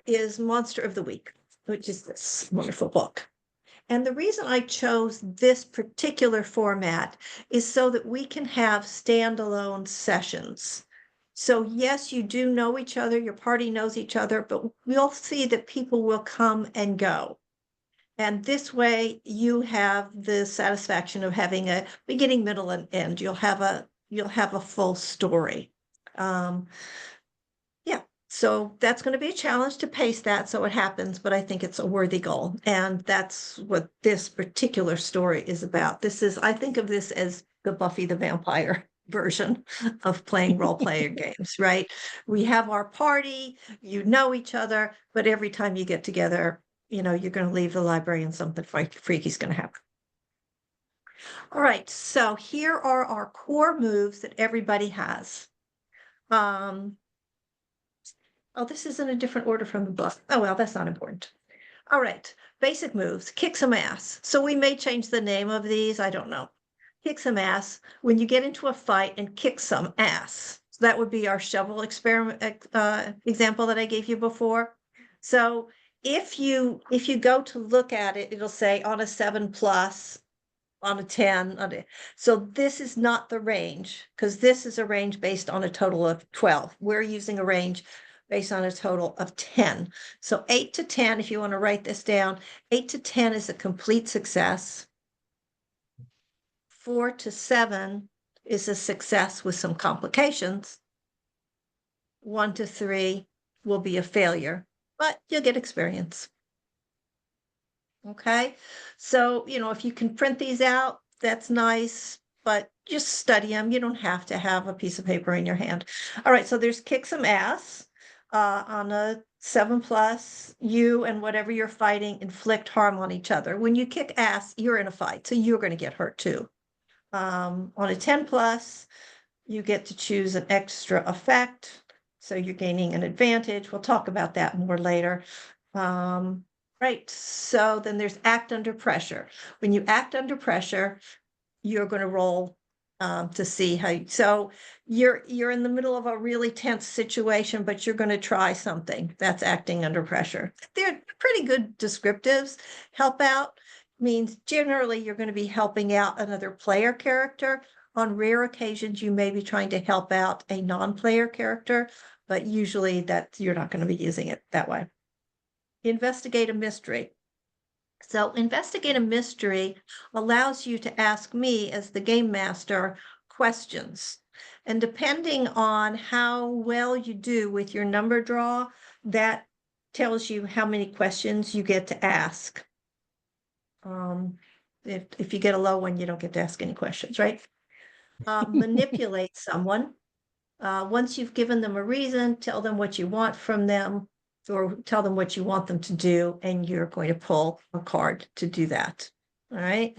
is Monster of the Week, which is this wonderful book. And the reason I chose this particular format is so that we can have standalone sessions. So yes, you do know each other, your party knows each other, but we'll see that people will come and go. And this way you have the satisfaction of having a beginning, middle, and end. You'll have a full story. Yeah, so that's going to be a challenge to pace that so it happens, but I think it's a worthy goal. And that's what this particular story is about. I think of this as the Buffy the Vampire version of playing role-playing games, right? We have our party, you know each other, but every time you get together, you're going to leave the library and something freaky is going to happen. All right, so here are our core moves that everybody has. Oh, this is in a different order from the book. Oh, well, that's not important. All right, basic moves, kick some ass. So we may change the name of these, I don't know. Kick some ass when you get into a fight and kick some ass. So that would be our shovel experiment example that I gave you before. So if you go to look at it, it'll say on a 7+, on a 10. So this is not the range because this is a range based on a total of 12. We're using a range based on a total of 10. So 8 to 10, if you want to write this down, 8 to 10 is a complete success. 4 to 7 is a success with some complications. 1 to 3 will be a failure, but you'll get experience. Okay, so if you can print these out, that's nice, but just study them. You don't have to have a piece of paper in your hand. All right, so there's kick some ass. On a 7+, you and whatever you're fighting inflict harm on each other. When you kick ass, you're in a fight, so you're going to get hurt too. On a 10+, you get to choose an extra effect, so you're gaining an advantage. We'll talk about that more later. Right, so then there's act under pressure. When you act under pressure, you're going to roll to see how. So you're in the middle of a really tense situation, but you're going to try something. That's acting under pressure. They're pretty good descriptives. Help out means generally you're going to be helping out another player character. On rare occasions, you may be trying to help out a non-player character, but usually you're not going to be using it that way. Investigate a mystery. So investigate a mystery allows you to ask me as the game master questions. And depending on how well you do with your number draw, that tells you how many questions you get to ask. If you get a low one, you don't get to ask any questions, right? Manipulate someone. Once you've given them a reason, tell them what you want from them, or tell them what you want them to do, and you're going to pull a card to do that. All right.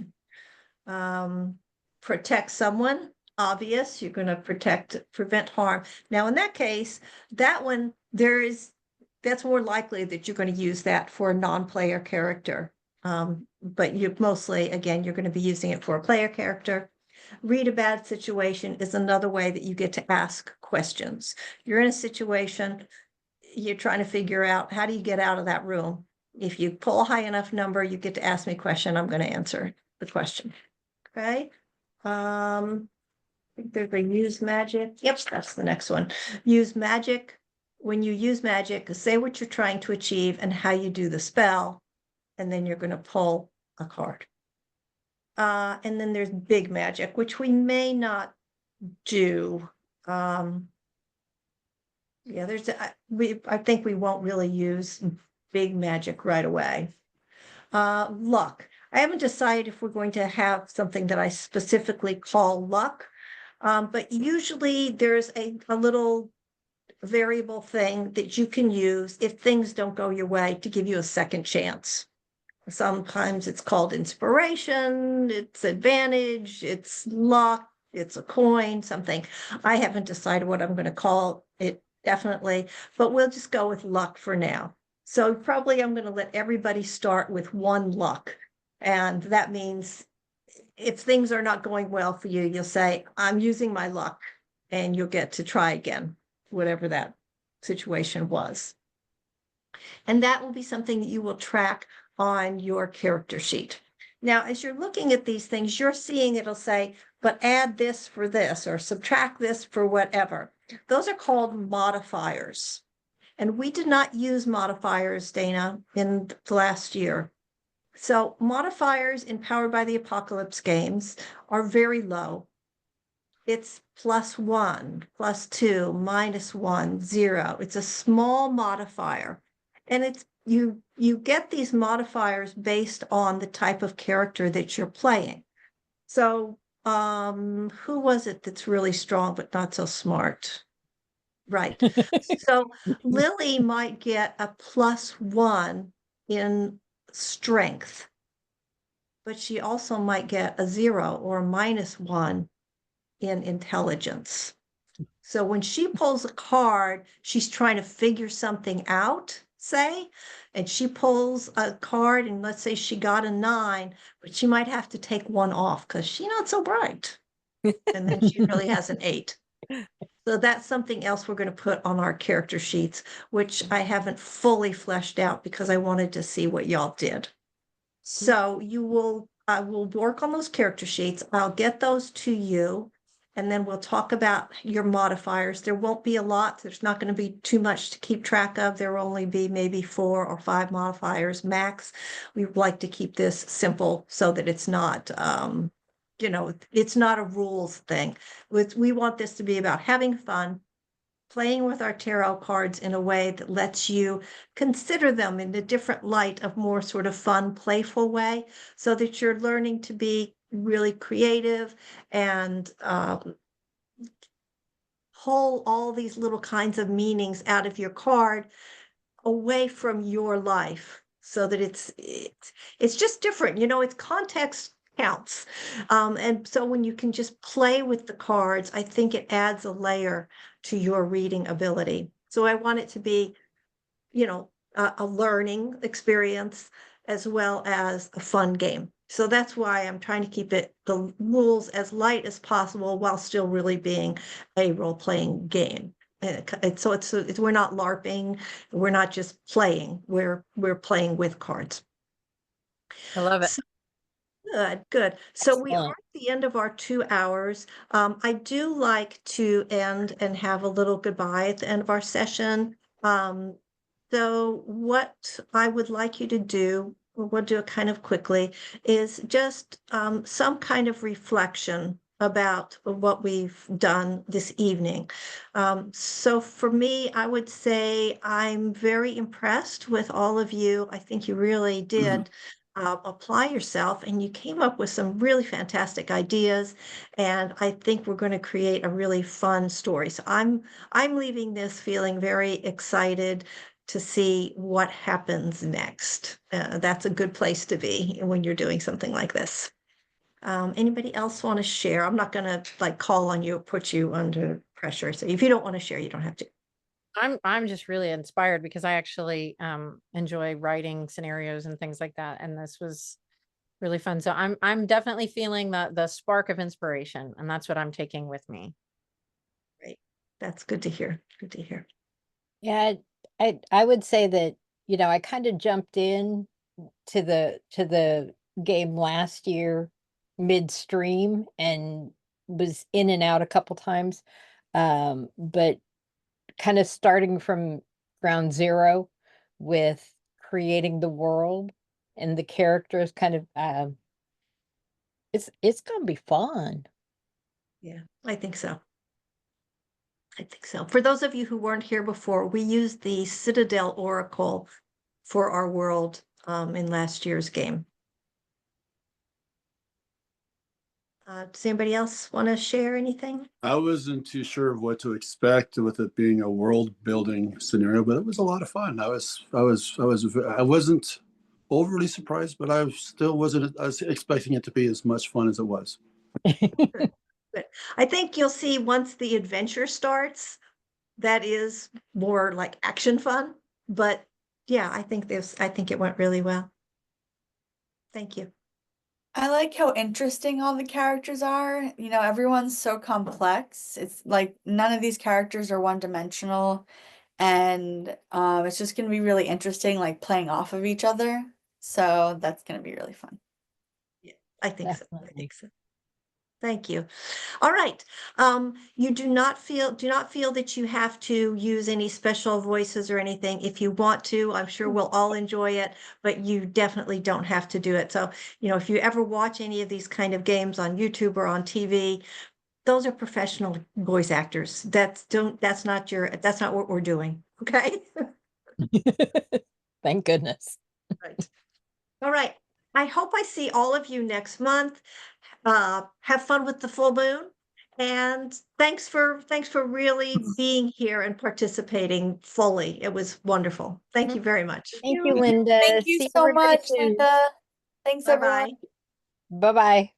Protect someone, obvious, you're going to prevent harm. Now, in that case, that one, that's more likely that you're going to use that for a non-player character. But you mostly, again, you're going to be using it for a player character. Read a bad situation is another way that you get to ask questions. You're in a situation, you're trying to figure out, how do you get out of that room? If you pull a high enough number, you get to ask me a question, I'm going to answer the question. Okay. I think there's a use magic. Yep, that's the next one. Use magic. When you use magic, say what you're trying to achieve and how you do the spell, and then you're going to pull a card. And then there's big magic, which we may not do. Yeah, I think we won't really use big magic right away. Luck. I haven't decided if we're going to have something that I specifically call luck, but usually there's a little variable thing that you can use if things don't go your way to give you a second chance. Sometimes it's called inspiration, it's advantage, it's luck, it's a coin, something. I haven't decided what I'm going to call it definitely, but we'll just go with luck for now. So probably I'm going to let everybody start with one luck. And that means if things are not going well for you, you'll say, I'm using my luck, and you'll get to try again, whatever that situation was. And that will be something that you will track on your character sheet. Now, as you're looking at these things, you're seeing it'll say, but add this for this, or subtract this for whatever. Those are called modifiers. And we did not use modifiers, Dana, in the last year. So modifiers in Powered by the Apocalypse games are very low. It's +1, +2, -1, 0. It's a small modifier. And it's you get these modifiers based on the type of character that you're playing. So who was it that's really strong but not so smart? Right. So Lily might get a +1 in strength, but she also might get a 0 or a -1 in intelligence. So when she pulls a card, she's trying to figure something out, say, and she pulls a card, and let's say she got a 9, but she might have to take one off because she's not so bright. And then she really has an 8. So that's something else we're going to put on our character sheets, which I haven't fully fleshed out because I wanted to see what y'all did. So I will work on those character sheets. I'll get those to you, and then we'll talk about your modifiers. There won't be a lot. There's not going to be too much to keep track of. There will only be maybe 4 or 5 modifiers max. We would like to keep this simple so that it's not, it's not a rules thing. We want this to be about having fun, playing with our tarot cards in a way that lets you consider them in a different light, of more sort of fun, playful way, so that you're learning to be really creative and pull all these little kinds of meanings out of your card away from your life, so that it's just different. It's context counts. And so when you can just play with the cards, I think it adds a layer to your reading ability. So I want it to be, a learning experience as well as a fun game. So that's why I'm trying to keep the rules as light as possible while still really being a role-playing game. So we're not LARPing, we're not just playing, we're playing with cards. I love it. So, good. So we are Excellent. at the end of our 2 hours. I do like to end and have a little goodbye at the end of our session. So what I would like you to do, we'll do it kind of quickly, is just some kind of reflection about what we've done this evening. So for me, I would say I'm very impressed with all of you. I think you really did apply yourself, and you came up with some really fantastic ideas. And I think we're going to create a really fun story. So I'm leaving this feeling very excited to see what happens next. That's a good place to be when you're doing something like this. Anybody else want to share? I'm not going to like call on you or put you under pressure. So if you don't want to share, you don't have to. I'm just really inspired because I actually enjoy writing scenarios and things like that. And this was really fun. So I'm definitely feeling the spark of inspiration, and that's what I'm taking with me. Great. That's good to hear. Good to hear. Yeah, I would say that, you know, I kind of jumped in to the game last year midstream and was in and out a couple times. But kind of starting from ground zero with creating the world and the characters kind of it's gonna be fun. Yeah, I think so. I think so. For those of you who weren't here before, we used the Citadel Oracle for our world in last year's game. Does anybody else want to share anything? I wasn't too sure of what to expect with it being a world building scenario, but it was a lot of fun. I wasn't overly surprised, but I still wasn't. I was expecting it to be as much fun as it was. But I think you'll see once the adventure starts, that is more like action fun. But yeah, I think it went really well. Thank you. I like how interesting all the characters are. You know, everyone's so complex. It's like none of these characters are one-dimensional, and it's just going to be really interesting, like playing off of each other. So that's going to be really fun. Yeah, I think so. I Definitely. think so. Thank you. All right. You do not feel that you have to use any special voices or anything. If you want to, I'm sure we'll all enjoy it, but you definitely don't have to do it. So, you know, if you ever watch any of these kind of games on YouTube or on TV, those are professional voice actors. That's not what we're doing. Okay. Thank goodness. Right. All right. I hope I see all of you next month. Have fun with the full moon. And thanks for really being here and participating fully. It was wonderful. Thank you very much. Thank you, Linda. Thank you See so everybody much, soon. Linda. Thanks, everyone. Bye-bye. Bye-bye.